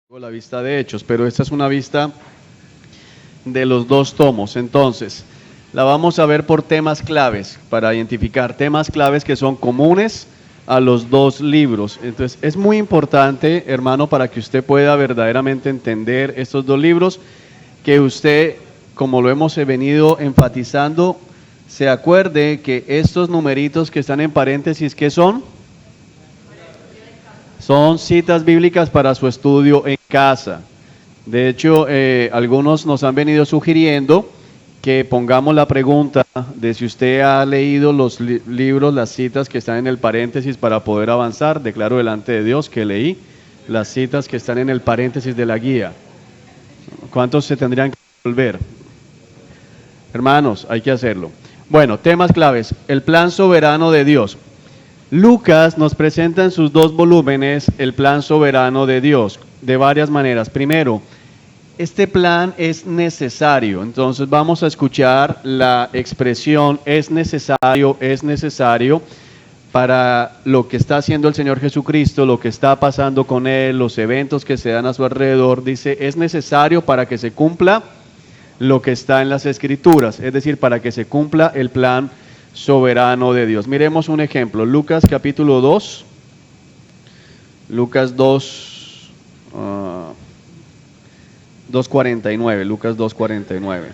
La vista de Hechos, pero esta es una vista de los dos tomos. Entonces, la vamos a ver por temas claves, para identificar temas claves que son comunes a los dos libros. Entonces, es muy importante, hermano, para que usted pueda verdaderamente entender estos dos libros, que usted, como lo hemos venido enfatizando, se acuerde que estos numeritos que están en paréntesis, ¿qué son? Son citas bíblicas para su estudio en casa. De hecho, algunos nos han venido sugiriendo que pongamos la pregunta de si usted ha leído los libros, las citas que están en el paréntesis para poder avanzar. Declaro delante de Dios que leí las citas que están en el paréntesis de la guía. ¿Cuántos se tendrían que volver? Hermanos, hay que hacerlo. Bueno, temas claves. El plan soberano de Dios. Lucas nos presenta en sus dos volúmenes el plan soberano de Dios de varias maneras. Primero, este plan es necesario. Entonces vamos a escuchar la expresión es necesario para lo que está haciendo el Señor Jesucristo, lo que está pasando con Él, los eventos que se dan a su alrededor. Dice, es necesario para que se cumpla lo que está en las Escrituras, es decir, para que se cumpla el plan soberano de Dios. Miremos un ejemplo, Lucas capítulo 2, Lucas 2, 2:49, Lucas 2:49.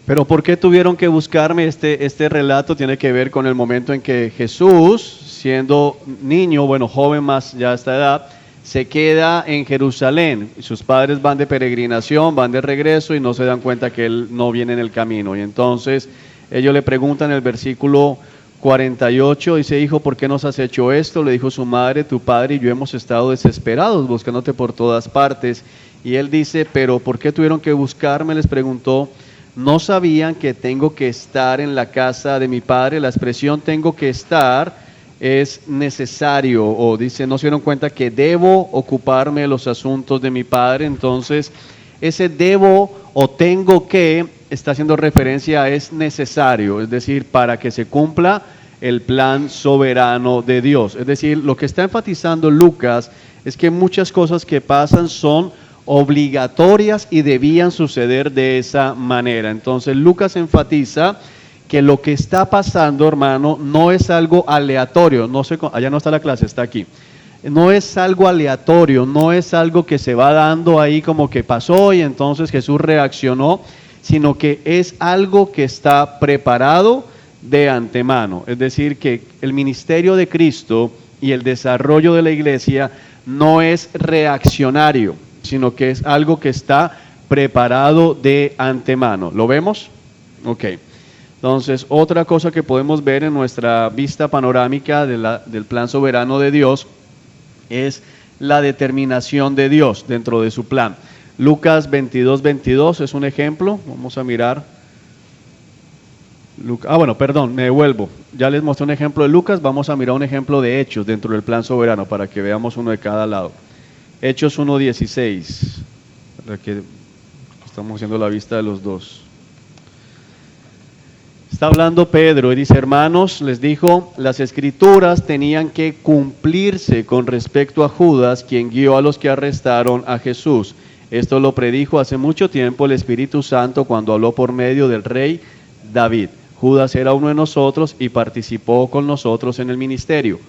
Pero ¿por qué tuvieron que buscarme? Este relato tiene que ver con el momento en que Jesús, siendo niño, bueno, joven más ya a esta edad, se queda en Jerusalén. Sus padres van de peregrinación, van de regreso y no se dan cuenta que él no viene en el camino. Y entonces ellos le preguntan en el versículo 48, dice, hijo, ¿por qué nos has hecho esto? Le dijo su madre, tu padre y yo hemos estado desesperados buscándote por todas partes. Y él dice, pero ¿por qué tuvieron que buscarme? Les preguntó, ¿no sabían que tengo que estar en la casa de mi padre? La expresión tengo que estar es necesario, o dice, no se dieron cuenta que debo ocuparme de los asuntos de mi padre. Entonces, ese debo o tengo que está haciendo referencia a es necesario, es decir, para que se cumpla el plan soberano de Dios. Es decir, lo que está enfatizando Lucas es que muchas cosas que pasan son obligatorias y debían suceder de esa manera. Entonces, Lucas enfatiza que lo que está pasando, hermano, no es algo aleatorio. No sé, allá no está la clase, está aquí. No es algo aleatorio, no es algo que se va dando ahí como que pasó y entonces Jesús reaccionó, sino que es algo que está preparado de antemano. Es decir, que el ministerio de Cristo y el desarrollo de la iglesia no es reaccionario, sino que es algo que está preparado de antemano. ¿Lo vemos? Ok. Entonces, otra cosa que podemos ver en nuestra vista panorámica del plan soberano de Dios es la determinación de Dios dentro de su plan. Lucas 22:22 es un ejemplo. Vamos a mirar. Me devuelvo. Ya les mostré un ejemplo de Lucas, vamos a mirar un ejemplo de Hechos dentro del plan soberano para que veamos uno de cada lado. Hechos 1:16. Para que estamos haciendo la vista de los dos. Está hablando Pedro y dice, hermanos, les dijo, las escrituras tenían que cumplirse con respecto a Judas, quien guió a los que arrestaron a Jesús. Esto lo predijo hace mucho tiempo el Espíritu Santo cuando habló por medio del rey David. Judas era uno de nosotros y participó con nosotros en el ministerio.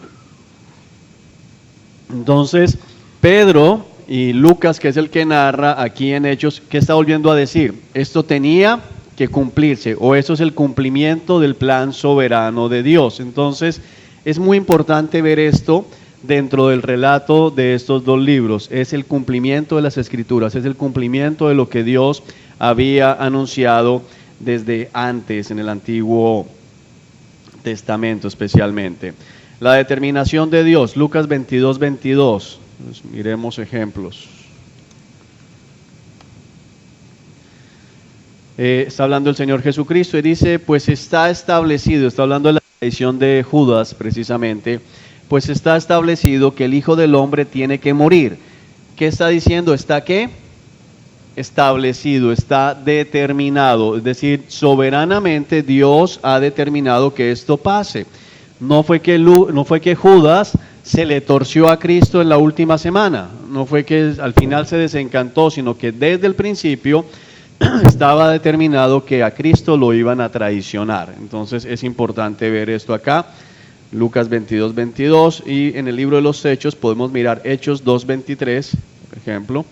Entonces, Pedro y Lucas, que es el que narra aquí en Hechos, ¿qué está volviendo a decir? Esto tenía que cumplirse, o eso es el cumplimiento del plan soberano de Dios. Entonces, es muy importante ver esto dentro del relato de estos dos libros. Es el cumplimiento de las Escrituras, es el cumplimiento de lo que Dios había anunciado desde antes en el Antiguo Testamento especialmente. La determinación de Dios, Lucas 22:22. Pues miremos ejemplos. Está hablando el Señor Jesucristo y dice, pues está establecido, está hablando de la traición de Judas precisamente, pues está establecido que el Hijo del Hombre tiene que morir. ¿Qué está diciendo? ¿Está qué? Establecido, está determinado, es decir, soberanamente Dios ha determinado que esto pase. no fue que Judas se le torció a Cristo en la última semana, no fue que al final se desencantó, sino que desde el principio estaba determinado que a Cristo lo iban a traicionar. Entonces es importante ver esto acá, Lucas 22:22, y en el libro de los Hechos podemos mirar Hechos 2:23, por ejemplo.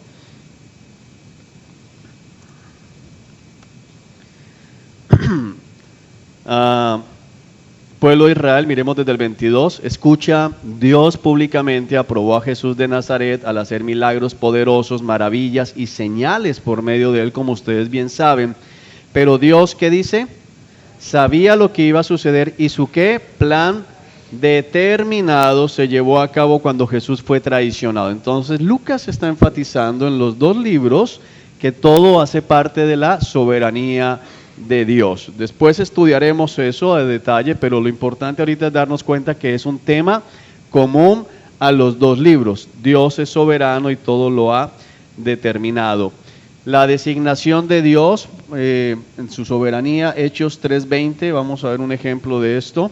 Pueblo de Israel, miremos desde el 22, escucha, Dios públicamente aprobó a Jesús de Nazaret al hacer milagros poderosos, maravillas y señales por medio de él, como ustedes bien saben. Pero Dios, ¿qué dice? Sabía lo que iba a suceder y su ¿qué? Plan determinado se llevó a cabo cuando Jesús fue traicionado. Entonces Lucas está enfatizando en los dos libros que todo hace parte de la soberanía de Dios. Después estudiaremos eso a detalle, pero lo importante ahorita es darnos cuenta que es un tema común a los dos libros. Dios es soberano y todo lo ha determinado. La designación de Dios en su soberanía, Hechos 3:20, vamos a ver un ejemplo de esto.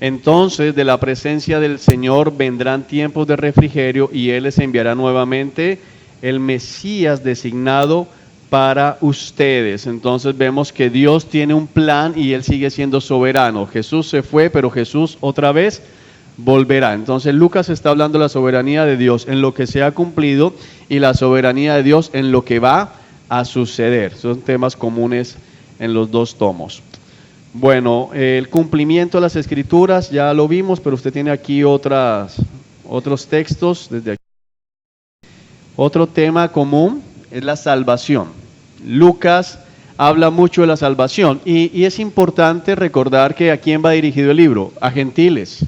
Entonces de la presencia del Señor vendrán tiempos de refrigerio y Él les enviará nuevamente el Mesías designado para ustedes. Entonces vemos que Dios tiene un plan y Él sigue siendo soberano. Jesús se fue, pero Jesús otra vez volverá. Entonces Lucas está hablando de la soberanía de Dios en lo que se ha cumplido y la soberanía de Dios en lo que va a suceder. Son temas comunes en los dos tomos. Bueno, el cumplimiento de las Escrituras ya lo vimos, pero usted tiene aquí otros textos desde aquí. Otro tema común es la salvación. Lucas habla mucho de la salvación y es importante recordar que a quién va dirigido el libro, a gentiles,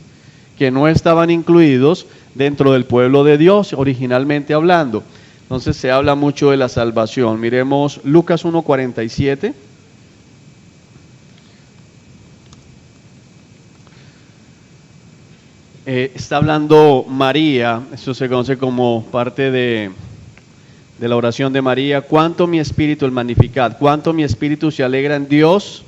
que no estaban incluidos dentro del pueblo de Dios originalmente hablando. Entonces se habla mucho de la salvación. Miremos Lucas 1:47. Está hablando María, eso se conoce como parte de la oración de María. Cuánto mi espíritu, el Magnificat, cuánto mi espíritu se alegra en Dios,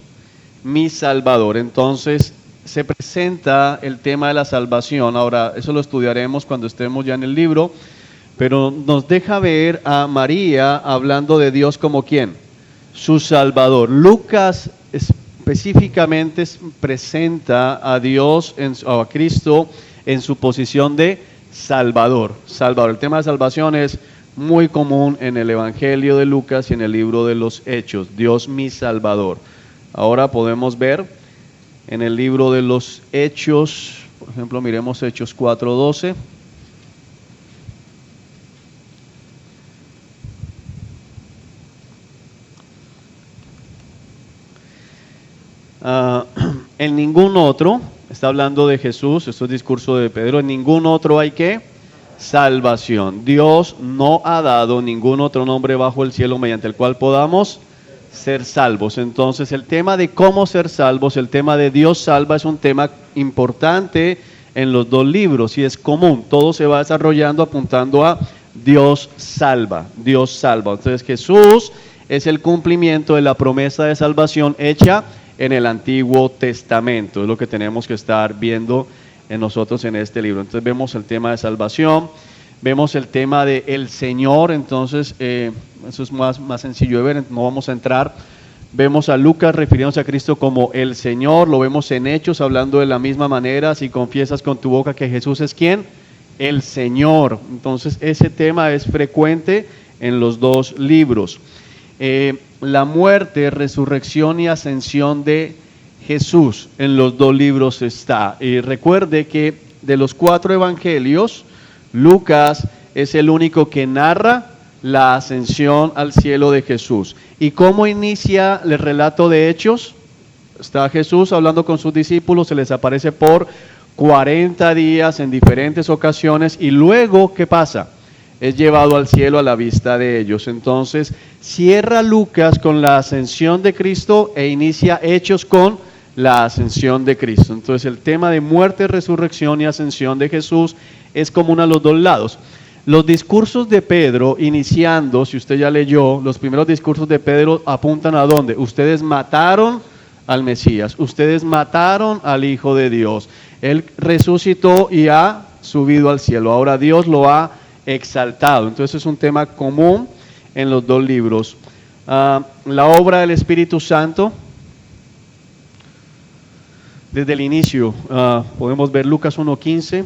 mi Salvador. Entonces se presenta el tema de la salvación. Ahora, eso lo estudiaremos cuando estemos ya en el libro, pero nos deja ver a María hablando de Dios como ¿quién? Su Salvador. Lucas específicamente presenta a Dios, a Cristo, en su posición de Salvador. Salvador. El tema de salvación es muy común en el Evangelio de Lucas y en el libro de los Hechos. Dios mi Salvador. Ahora podemos ver en el libro de los Hechos, por ejemplo, miremos Hechos 4:12. En ningún otro, está hablando de Jesús, esto es discurso de Pedro, en ningún otro hay que salvación. Dios no ha dado ningún otro nombre bajo el cielo mediante el cual podamos ser salvos. Entonces el tema de cómo ser salvos, el tema de Dios salva es un tema importante en los dos libros y es común, todo se va desarrollando apuntando a Dios salva, Dios salva. Entonces Jesús es el cumplimiento de la promesa de salvación hecha en el Antiguo Testamento, es lo que tenemos que estar viendo en nosotros en este libro. Entonces vemos el tema de salvación, vemos el tema de el Señor, entonces eso es más sencillo de ver, no vamos a entrar. Vemos a Lucas refiriéndose a Cristo como el Señor, lo vemos en Hechos hablando de la misma manera, si confiesas con tu boca que Jesús es ¿quién? El Señor. Entonces ese tema es frecuente en los dos libros. La muerte, resurrección y ascensión de Jesús en los dos libros está. Y recuerde que de los 4 evangelios, Lucas es el único que narra la ascensión al cielo de Jesús. ¿Y cómo inicia el relato de Hechos? Está Jesús hablando con sus discípulos, se les aparece por 40 días en diferentes ocasiones y luego, ¿qué pasa? Es llevado al cielo a la vista de ellos. Entonces cierra Lucas con la ascensión de Cristo e inicia Hechos con la ascensión de Cristo. Entonces el tema de muerte, resurrección y ascensión de Jesús es común a los dos lados. Los discursos de Pedro, iniciando, si usted ya leyó, los primeros discursos de Pedro apuntan a dónde. Ustedes mataron al Mesías, ustedes mataron al Hijo de Dios. Él resucitó y ha subido al cielo. Ahora Dios lo ha exaltado. Entonces es un tema común en los dos libros. La obra del Espíritu Santo, desde el inicio, podemos ver Lucas 1:15.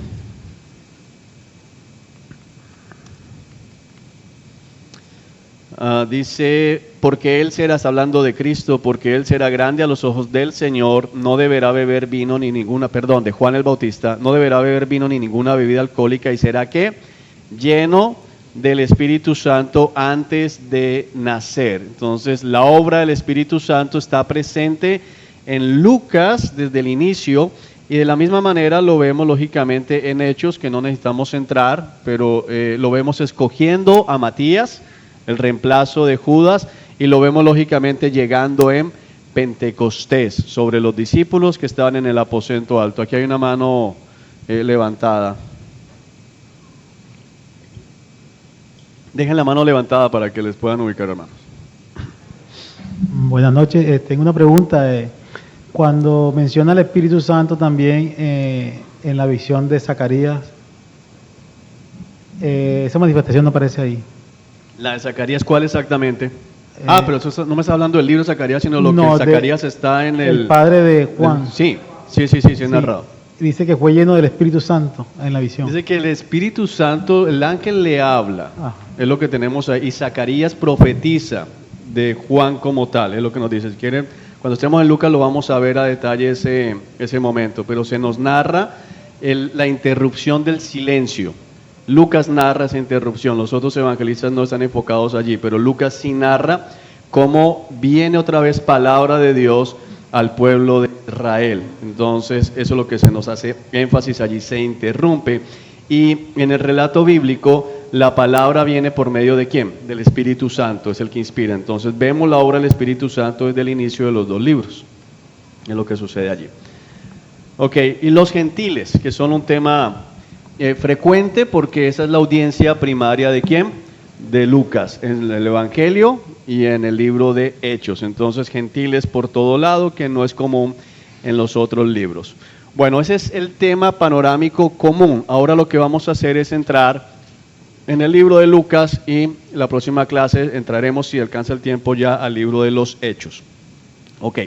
Dice, porque él será, está hablando de Cristo, porque él será grande a los ojos del Señor, no deberá beber vino ni ninguna, perdón, de Juan el Bautista, no deberá beber vino ni ninguna bebida alcohólica, y será que lleno del Espíritu Santo antes de nacer. Entonces, la obra del Espíritu Santo está presente en Lucas desde el inicio, y de la misma manera lo vemos lógicamente en Hechos, que no necesitamos entrar, pero lo vemos escogiendo a Matías, el reemplazo de Judas, y lo vemos lógicamente llegando en Pentecostés sobre los discípulos que estaban en el aposento alto. Aquí hay una mano levantada. Dejen la mano levantada para que les puedan ubicar, hermanos. Buenas noches, tengo una pregunta. Cuando menciona el Espíritu Santo también en la visión de Zacarías, esa manifestación no aparece ahí. La de Zacarías, ¿cuál exactamente? Pero eso no me está hablando del libro de Zacarías, sino lo que Zacarías está en el padre de Juan. Sí, es narrado. Dice que fue lleno del Espíritu Santo en la visión. Dice que el Espíritu Santo, el ángel le habla, es lo que tenemos ahí, y Zacarías profetiza de Juan como tal, es lo que nos dice. Si quieren, cuando estemos en Lucas lo vamos a ver a detalle ese momento, pero se nos narra la interrupción del silencio. Lucas narra esa interrupción, los otros evangelistas no están enfocados allí, pero Lucas sí narra cómo viene otra vez palabra de Dios al pueblo de Israel. Entonces eso es lo que se nos hace énfasis allí, se interrumpe, y en el relato bíblico la palabra viene por medio de ¿quién? Del Espíritu Santo, es el que inspira. Entonces vemos la obra del Espíritu Santo desde el inicio de los dos libros, es lo que sucede allí. Ok, y los gentiles, que son un tema frecuente porque esa es la audiencia primaria de ¿quién? De Lucas, en el Evangelio y en el libro de Hechos. Entonces gentiles por todo lado, que no es común en los otros libros. Bueno, ese es el tema panorámico común. Ahora lo que vamos a hacer es entrar en el libro de Lucas, y la próxima clase entraremos, si alcanza el tiempo, ya al libro de los Hechos. Ok.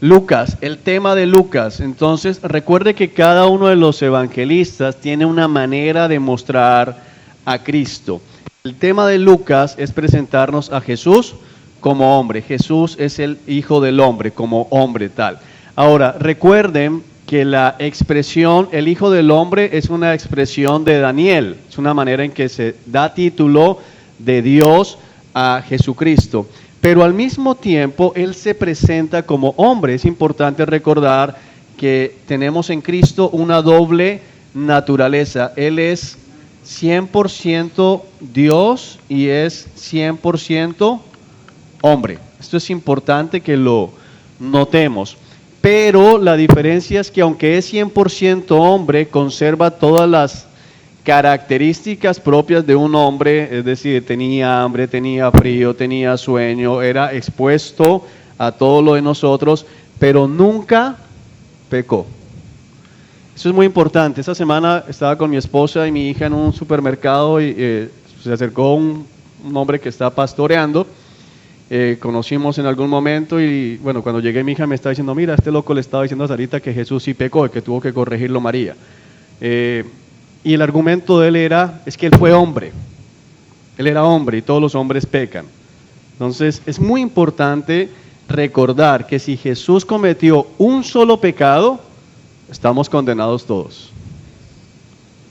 Lucas, el tema de Lucas. Entonces, recuerde que cada uno de los evangelistas tiene una manera de mostrar a Cristo. El tema de Lucas es presentarnos a Jesús como hombre. Jesús es el Hijo del Hombre, como hombre tal. Ahora, recuerden que la expresión, el Hijo del Hombre, es una expresión de Daniel. Es una manera en que se da título de Dios a Jesucristo. Pero al mismo tiempo Él se presenta como hombre. Es importante recordar que tenemos en Cristo una doble naturaleza. Él es 100% Dios y es 100% hombre. Esto es importante que lo notemos. Pero la diferencia es que aunque es 100% hombre, conserva todas las características propias de un hombre, es decir, tenía hambre, tenía frío, tenía sueño, era expuesto a todo lo de nosotros, pero nunca pecó. Eso es muy importante. Esta semana estaba con mi esposa y mi hija en un supermercado y se acercó un hombre que está pastoreando. Conocimos en algún momento y bueno, cuando llegué mi hija me estaba diciendo, mira, este loco le estaba diciendo a Sarita que Jesús sí pecó y que tuvo que corregirlo María. Y el argumento de él es que él fue hombre. Él era hombre y todos los hombres pecan. Entonces es muy importante recordar que si Jesús cometió un solo pecado, estamos condenados todos.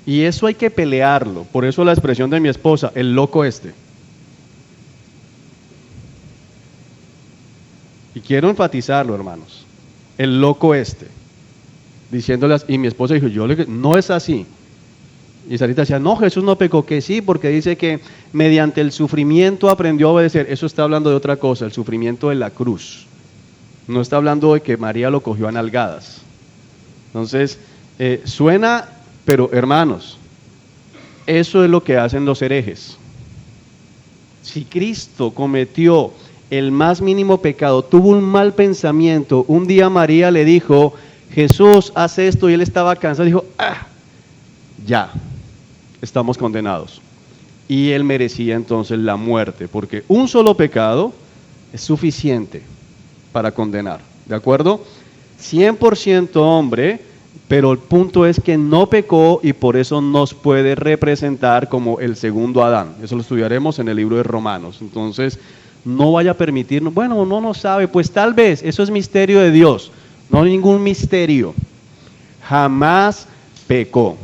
Y eso hay que pelearlo. Por eso la expresión de mi esposa, el loco este. Y quiero enfatizarlo, hermanos. El loco este. Diciéndoles, y mi esposa dijo, no es así. Y Sarita decía, no, Jesús no pecó, que sí, porque dice que mediante el sufrimiento aprendió a obedecer. Eso está hablando de otra cosa, el sufrimiento de la cruz. No está hablando de que María lo cogió a nalgadas. Entonces, suena, pero hermanos, Eso es lo que hacen los herejes. Si Cristo cometió el más mínimo pecado, tuvo un mal pensamiento, un día María le dijo, Jesús, haz esto, y él estaba cansado, dijo, ya, estamos condenados. Y él merecía entonces la muerte, porque un solo pecado es suficiente para condenar, ¿de acuerdo? 100% hombre, pero el punto es que no pecó y por eso nos puede representar como el segundo Adán. Eso lo estudiaremos en el libro de Romanos. Entonces, no vaya a permitirnos, bueno, no sabe, pues tal vez, eso es misterio de Dios, no hay ningún misterio. Jamás pecó,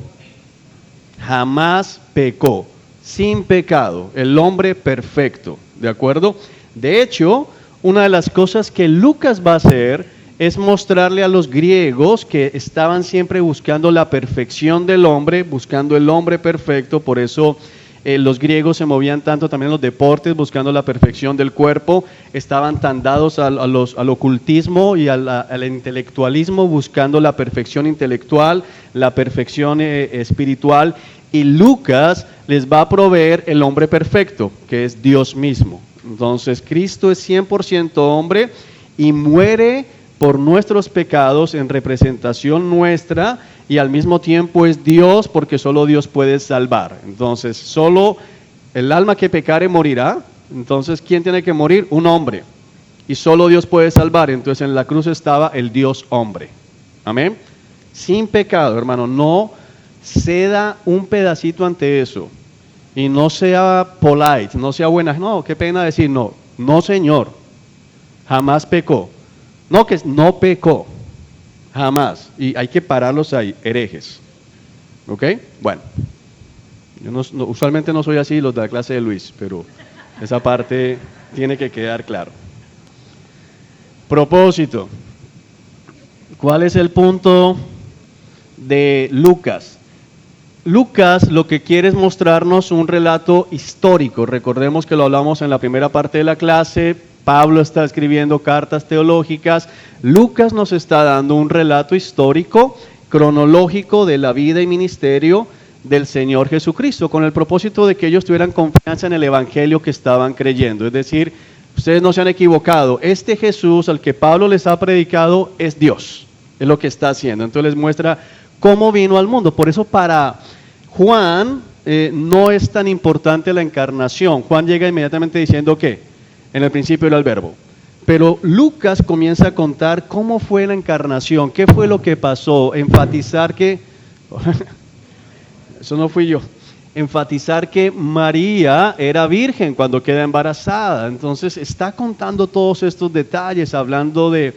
sin pecado, el hombre perfecto, ¿de acuerdo? De hecho, una de las cosas que Lucas va a hacer es mostrarle a los griegos que estaban siempre buscando la perfección del hombre, buscando el hombre perfecto, por eso los griegos se movían tanto también en los deportes, buscando la perfección del cuerpo, estaban tan dados al ocultismo y al intelectualismo, buscando la perfección intelectual, la perfección espiritual, y Lucas les va a proveer el hombre perfecto, que es Dios mismo. Entonces, Cristo es 100% hombre y muere por nuestros pecados en representación nuestra, y al mismo tiempo es Dios, porque solo Dios puede salvar. Entonces, solo el alma que pecare morirá. Entonces, ¿quién tiene que morir? Un hombre. Y solo Dios puede salvar. Entonces, en la cruz estaba el Dios hombre. Amén. Sin pecado, hermano. No ceda un pedacito ante eso. Y no sea polite, no sea buena. No, qué pena decir no. No, Señor. Jamás pecó. No, que no pecó. Jamás. Y hay que pararlos ahí, herejes. ¿Ok? Bueno. Yo usualmente no soy así, los de la clase de Luis, pero esa parte tiene que quedar claro. Propósito. ¿Cuál es el punto de Lucas? Lucas lo que quiere es mostrarnos un relato histórico. Recordemos que lo hablamos en la primera parte de la clase. Pablo está escribiendo cartas teológicas. Lucas nos está dando un relato histórico, cronológico de la vida y ministerio del Señor Jesucristo, con el propósito de que ellos tuvieran confianza en el evangelio que estaban creyendo. Es decir, ustedes no se han equivocado, este Jesús al que Pablo les ha predicado es Dios, es lo que está haciendo. Entonces les muestra cómo vino al mundo. Por eso para Juan no es tan importante la encarnación. Juan llega inmediatamente diciendo que en el principio era el verbo. Pero Lucas comienza a contar cómo fue la encarnación, qué fue lo que pasó, enfatizar que, eso no fui yo, enfatizar que María era virgen cuando queda embarazada. Entonces está contando todos estos detalles, hablando de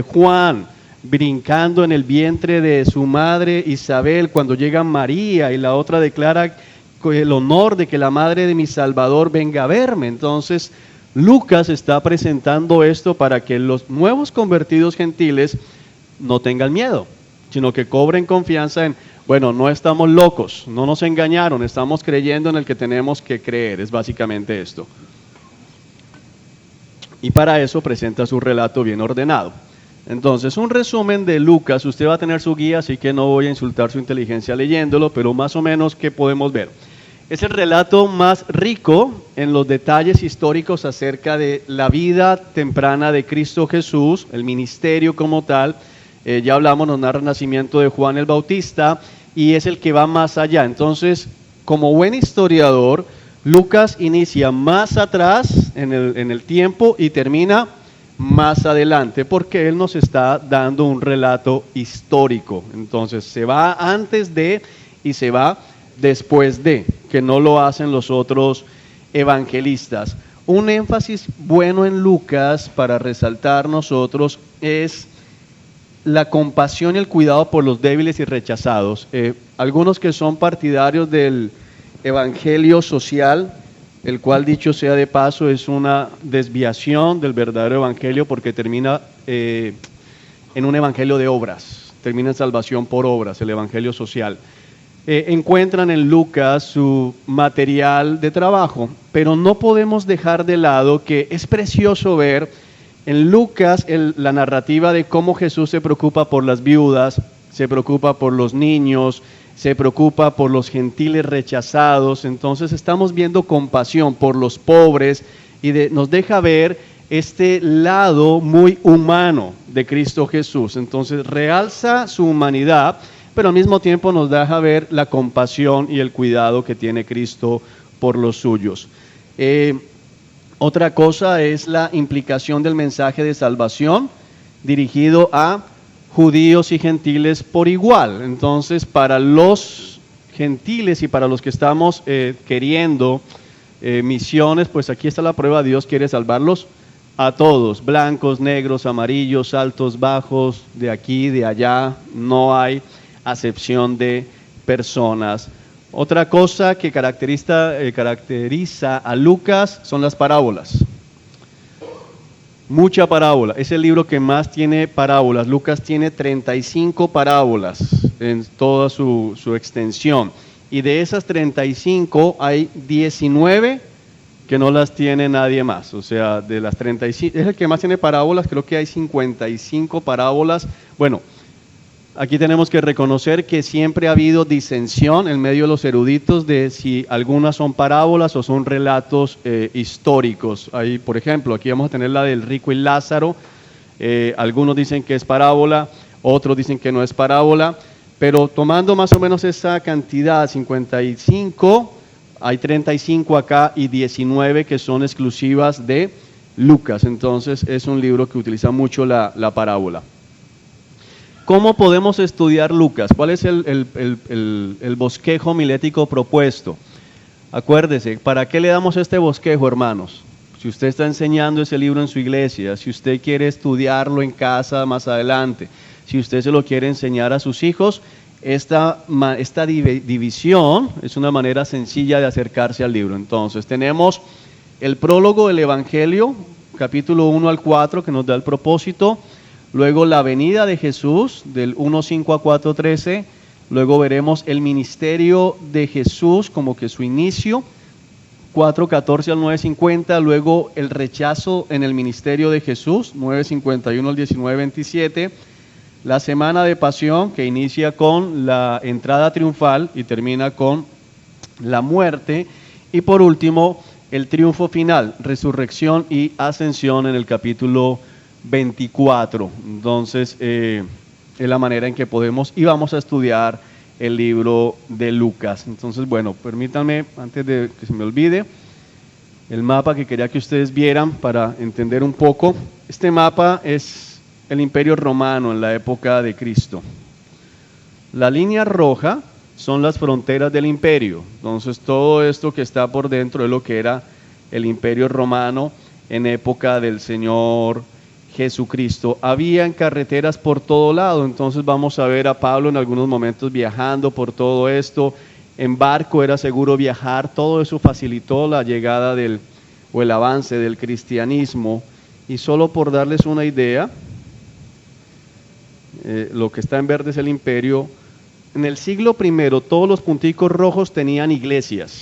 Juan, brincando en el vientre de su madre Isabel cuando llega María, y la otra declara el honor de que la madre de mi Salvador venga a verme. Entonces Lucas está presentando esto para que los nuevos convertidos gentiles no tengan miedo, sino que cobren confianza en, bueno, no estamos locos, no nos engañaron, estamos creyendo en el que tenemos que creer. Es básicamente esto. Y para eso presenta su relato bien ordenado. Entonces, un resumen de Lucas. Usted va a tener su guía, así que no voy a insultar su inteligencia leyéndolo, pero más o menos, ¿qué podemos ver? Es el relato más rico en los detalles históricos acerca de la vida temprana de Cristo Jesús, el ministerio como tal. Ya hablamos, nos narra el nacimiento de Juan el Bautista, y es el que va más allá. Entonces, como buen historiador, Lucas inicia más atrás en el tiempo y termina más adelante, porque él nos está dando un relato histórico. Entonces, se va antes de y se va después de, que no lo hacen los otros evangelistas. Un énfasis bueno en Lucas para resaltar nosotros es la compasión y el cuidado por los débiles y rechazados. Algunos que son partidarios del evangelio social, el cual, dicho sea de paso, es una desviación del verdadero evangelio, porque termina en un evangelio de obras, termina en salvación por obras, el evangelio social. Encuentran en Lucas su material de trabajo, pero no podemos dejar de lado que es precioso ver en Lucas la narrativa de cómo Jesús se preocupa por las viudas, se preocupa por los niños, se preocupa por los gentiles rechazados. Entonces estamos viendo compasión por los pobres y nos deja ver este lado muy humano de Cristo Jesús. Entonces realza su humanidad, pero al mismo tiempo nos deja ver la compasión y el cuidado que tiene Cristo por los suyos. Otra cosa es la implicación del mensaje de salvación dirigido a judíos y gentiles por igual. Entonces, para los gentiles y para los que estamos queriendo misiones, pues aquí está la prueba: Dios quiere salvarlos a todos, blancos, negros, amarillos, altos, bajos, de aquí, de allá, no hay acepción de personas. Otra cosa que caracteriza a Lucas son las parábolas. Mucha parábola, es el libro que más tiene parábolas. Lucas tiene 35 parábolas en toda su extensión, y de esas 35 hay 19 que no las tiene nadie más. O sea, de las 35, es el que más tiene parábolas. Creo que hay 55 parábolas. Bueno, aquí tenemos que reconocer que siempre ha habido disensión en medio de los eruditos de si algunas son parábolas o son relatos históricos. Ahí, por ejemplo, aquí vamos a tener la del rico y Lázaro. Algunos dicen que es parábola, otros dicen que no es parábola, pero tomando más o menos esa cantidad, 55, hay 35 acá y 19 que son exclusivas de Lucas. Entonces es un libro que utiliza mucho la parábola. ¿Cómo podemos estudiar Lucas? ¿Cuál es el bosquejo homilético propuesto? Acuérdese, ¿para qué le damos este bosquejo, hermanos? Si usted está enseñando ese libro en su iglesia, si usted quiere estudiarlo en casa más adelante, si usted se lo quiere enseñar a sus hijos, esta división es una manera sencilla de acercarse al libro. Entonces, tenemos el prólogo del Evangelio, capítulo 1 al 4, que nos da el propósito. Luego la venida de Jesús, del 1:5 a 4:13. Luego veremos el ministerio de Jesús, como que su inicio, 4:14 al 9:50. Luego el rechazo en el ministerio de Jesús, 9:51 al 19:27. La semana de pasión, que inicia con la entrada triunfal y termina con la muerte. Y por último, el triunfo final, resurrección y ascensión en el capítulo 24. Entonces, es la manera en que podemos y vamos a estudiar el libro de Lucas. Entonces, bueno, permítanme, antes de que se me olvide, el mapa que quería que ustedes vieran para entender un poco. Este mapa es el Imperio Romano en la época de Cristo. La línea roja son las fronteras del imperio. Entonces, todo esto que está por dentro es lo que era el Imperio Romano en época del Señor Jesucristo. Habían carreteras por todo lado. Entonces vamos a ver a Pablo en algunos momentos viajando por todo esto. En barco era seguro viajar. Todo eso facilitó la llegada o el avance del cristianismo. Y solo por darles una idea, lo que está en verde es el imperio. En el siglo I, todos los punticos rojos tenían iglesias.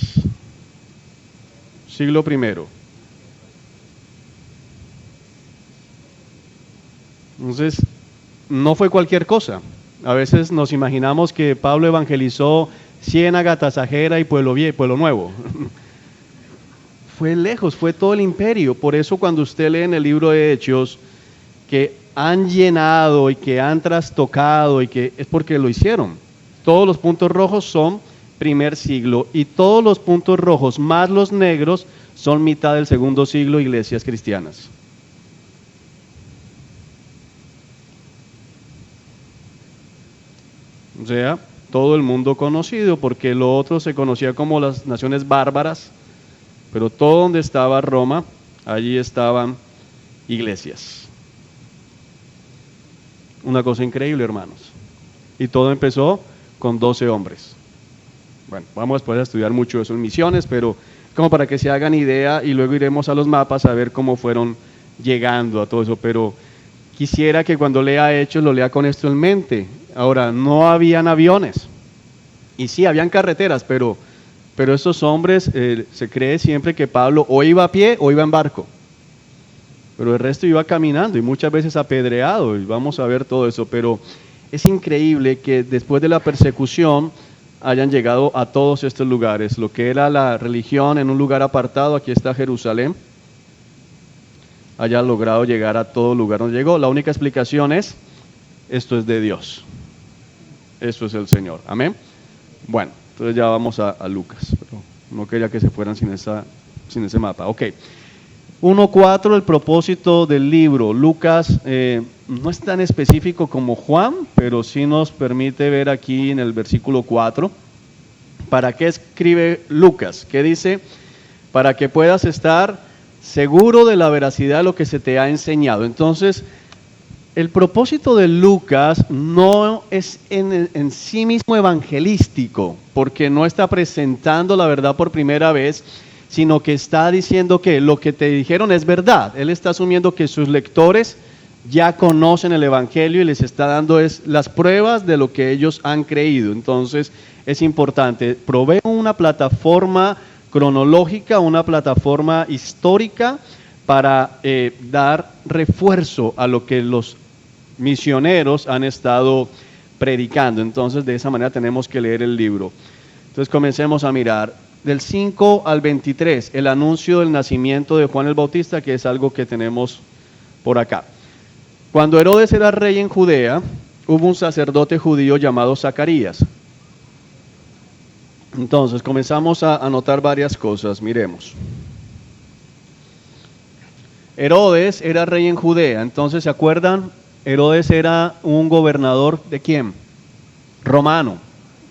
Siglo I. Entonces, no fue cualquier cosa. A veces nos imaginamos que Pablo evangelizó Ciénaga, Tasajera y Pueblo Nuevo. Fue lejos, fue todo el imperio. Por eso cuando usted lee en el libro de Hechos que han llenado y que han trastocado, y que es porque lo hicieron. Todos los puntos rojos son primer siglo, y todos los puntos rojos más los negros son mitad del segundo siglo, iglesias cristianas. O sea, todo el mundo conocido, porque lo otro se conocía como las naciones bárbaras, pero todo donde estaba Roma, allí estaban iglesias. Una cosa increíble, hermanos. Y todo empezó con 12 hombres. Bueno, vamos después a estudiar mucho eso en misiones, pero como para que se hagan idea, y luego iremos a los mapas a ver cómo fueron llegando a todo eso. Pero quisiera que cuando lea Hechos lo lea con esto en mente. Ahora, no habían aviones, y sí, habían carreteras, pero esos hombres, se cree siempre que Pablo o iba a pie o iba en barco, pero el resto iba caminando y muchas veces apedreado, y vamos a ver todo eso. Pero es increíble que después de la persecución hayan llegado a todos estos lugares. Lo que era la religión en un lugar apartado, aquí está Jerusalén, haya logrado llegar a todo lugar donde llegó. La única explicación es, esto es de Dios. Esto es el Señor. Amén. Bueno, entonces ya vamos a Lucas. Pero no quería que se fueran sin ese mapa. Ok. 1.4, el propósito del libro. Lucas no es tan específico como Juan, pero sí nos permite ver aquí en el versículo 4. ¿Para qué escribe Lucas? ¿Qué dice? Para que puedas estar seguro de la veracidad de lo que se te ha enseñado. Entonces, el propósito de Lucas no es en sí mismo evangelístico, porque no está presentando la verdad por primera vez, sino que está diciendo que lo que te dijeron es verdad. Él está asumiendo que sus lectores ya conocen el evangelio y les está dando las pruebas de lo que ellos han creído. Entonces es importante, provee una plataforma cronológica, una plataforma histórica para dar refuerzo a lo que los misioneros han estado predicando. Entonces de esa manera tenemos que leer el libro. Entonces comencemos a mirar. Del 5 al 23, el anuncio del nacimiento de Juan el Bautista, que es algo que tenemos por acá. Cuando Herodes era rey en Judea, hubo un sacerdote judío llamado Zacarías. Entonces, comenzamos a anotar varias cosas, miremos. Herodes era rey en Judea, entonces, ¿se acuerdan? Herodes era un gobernador, ¿de quién? Romano.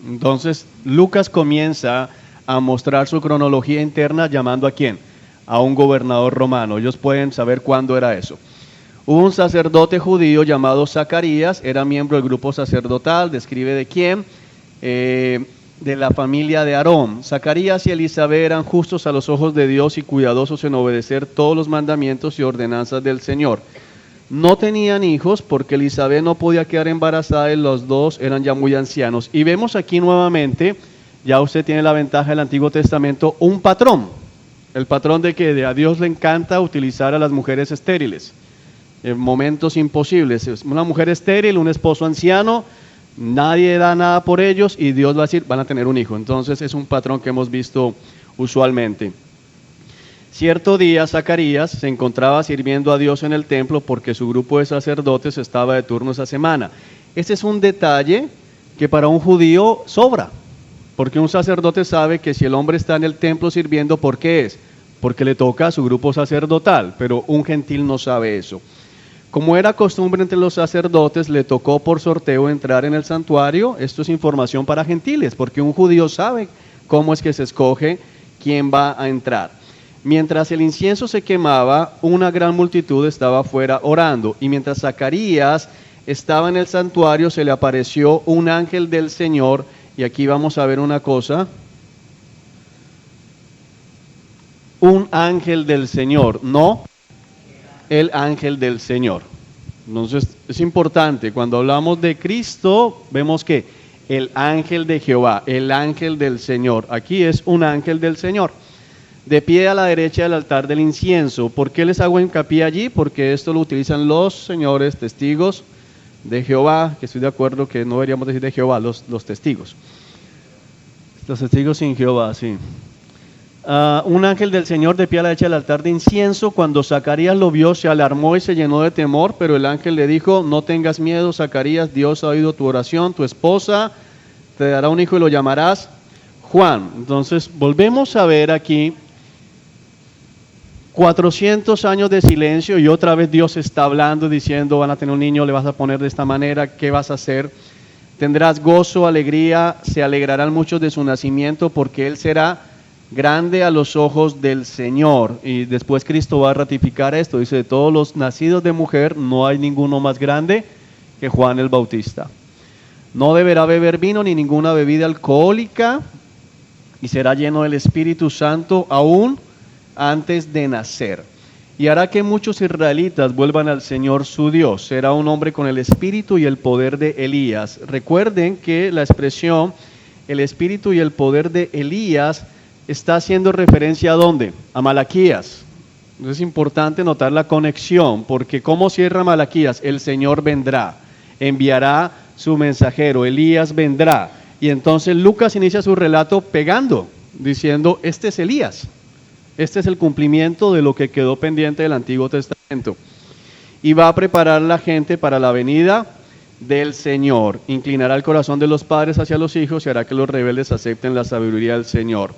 Entonces, Lucas comienza a mostrar su cronología interna llamando ¿a quién? A un gobernador romano. Ellos pueden saber cuándo era eso. Hubo un sacerdote judío llamado Zacarías, era miembro del grupo sacerdotal, describe de quién, de la familia de Aarón. Zacarías y Elizabeth eran justos a los ojos de Dios y cuidadosos en obedecer todos los mandamientos y ordenanzas del Señor. No tenían hijos porque Elizabeth no podía quedar embarazada y los dos eran ya muy ancianos. Y vemos aquí nuevamente, ya usted tiene la ventaja del Antiguo Testamento, un patrón. El patrón de que a Dios le encanta utilizar a las mujeres estériles en momentos imposibles. Una mujer estéril, un esposo anciano, nadie da nada por ellos y Dios va a decir, van a tener un hijo. Entonces es un patrón que hemos visto usualmente. Cierto día Zacarías se encontraba sirviendo a Dios en el templo porque su grupo de sacerdotes estaba de turno esa semana. Este es un detalle que para un judío sobra. Porque un sacerdote sabe que si el hombre está en el templo sirviendo, ¿por qué es? Porque le toca a su grupo sacerdotal, pero un gentil no sabe eso. Como era costumbre entre los sacerdotes, le tocó por sorteo entrar en el santuario. Esto es información para gentiles, porque un judío sabe cómo es que se escoge quién va a entrar. Mientras el incienso se quemaba, una gran multitud estaba afuera orando, y mientras Zacarías estaba en el santuario, se le apareció un ángel del Señor. Y aquí vamos a ver una cosa. Un ángel del Señor, no el ángel del Señor. Entonces es importante, cuando hablamos de Cristo, vemos que el ángel de Jehová, el ángel del Señor, aquí es un ángel del Señor. De pie a la derecha del altar del incienso. ¿Por qué les hago hincapié allí? Porque esto lo utilizan los señores testigos de Jehová, que estoy de acuerdo que no deberíamos decir de Jehová, los testigos. Los testigos sin Jehová, sí. Un ángel del Señor de pie a la derecha del altar de incienso. Cuando Zacarías lo vio, se alarmó y se llenó de temor, pero el ángel le dijo, no tengas miedo, Zacarías, Dios ha oído tu oración, tu esposa te dará un hijo y lo llamarás Juan. Entonces, volvemos a ver aquí 400 años de silencio y otra vez Dios está hablando, diciendo, van a tener un niño, le vas a poner de esta manera, ¿qué vas a hacer? Tendrás gozo, alegría, se alegrarán muchos de su nacimiento porque él será grande a los ojos del Señor. Y después Cristo va a ratificar esto, dice, de todos los nacidos de mujer no hay ninguno más grande que Juan el Bautista. No deberá beber vino ni ninguna bebida alcohólica y será lleno del Espíritu Santo aún antes de nacer, y hará que muchos israelitas vuelvan al Señor su Dios. Será un hombre con el espíritu y el poder de Elías. Recuerden que la expresión el espíritu y el poder de Elías está haciendo referencia ¿a dónde? A Malaquías. Entonces es importante notar la conexión, porque ¿cómo cierra Malaquías? El Señor vendrá, enviará su mensajero, Elías vendrá. Y entonces Lucas inicia su relato pegando, diciendo, este es Elías. Este es el cumplimiento de lo que quedó pendiente del Antiguo Testamento. Y va a preparar la gente para la venida del Señor. Inclinará el corazón de los padres hacia los hijos y hará que los rebeldes acepten la sabiduría del Señor.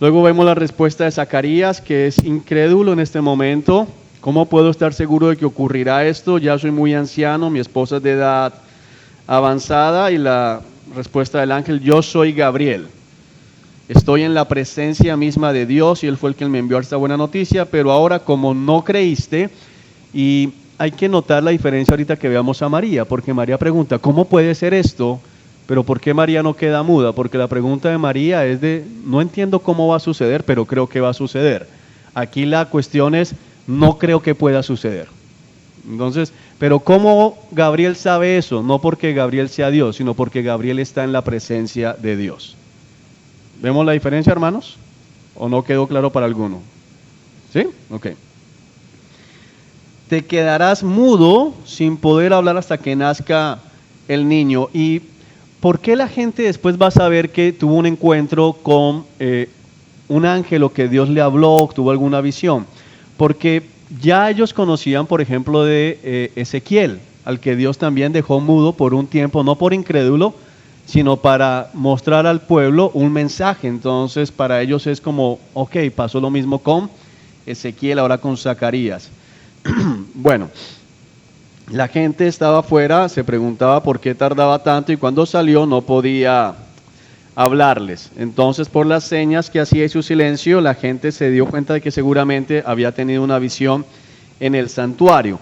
Luego vemos la respuesta de Zacarías, que es incrédulo en este momento. ¿Cómo puedo estar seguro de que ocurrirá esto? Ya soy muy anciano, mi esposa es de edad avanzada. Y la respuesta del ángel, yo soy Gabriel. Estoy en la presencia misma de Dios y Él fue el que me envió esta buena noticia, pero ahora como no creíste, y hay que notar la diferencia ahorita que veamos a María, porque María pregunta, ¿cómo puede ser esto? Pero ¿por qué María no queda muda? Porque la pregunta de María es de, no entiendo cómo va a suceder, pero creo que va a suceder. Aquí la cuestión es, no creo que pueda suceder. Entonces, pero ¿cómo Gabriel sabe eso? No porque Gabriel sea Dios, sino porque Gabriel está en la presencia de Dios. ¿Vemos la diferencia, hermanos? ¿O no quedó claro para alguno? ¿Sí? Ok. Te quedarás mudo sin poder hablar hasta que nazca el niño. ¿Y por qué la gente después va a saber que tuvo un encuentro con un ángel o que Dios le habló, tuvo alguna visión? Porque ya ellos conocían, por ejemplo, de Ezequiel, al que Dios también dejó mudo por un tiempo, no por incrédulo, sino para mostrar al pueblo un mensaje. Entonces para ellos es como, ok, pasó lo mismo con Ezequiel, ahora con Zacarías. Bueno, la gente estaba afuera, se preguntaba por qué tardaba tanto y cuando salió no podía hablarles. Entonces por las señas que hacía y su silencio, la gente se dio cuenta de que seguramente había tenido una visión en el santuario.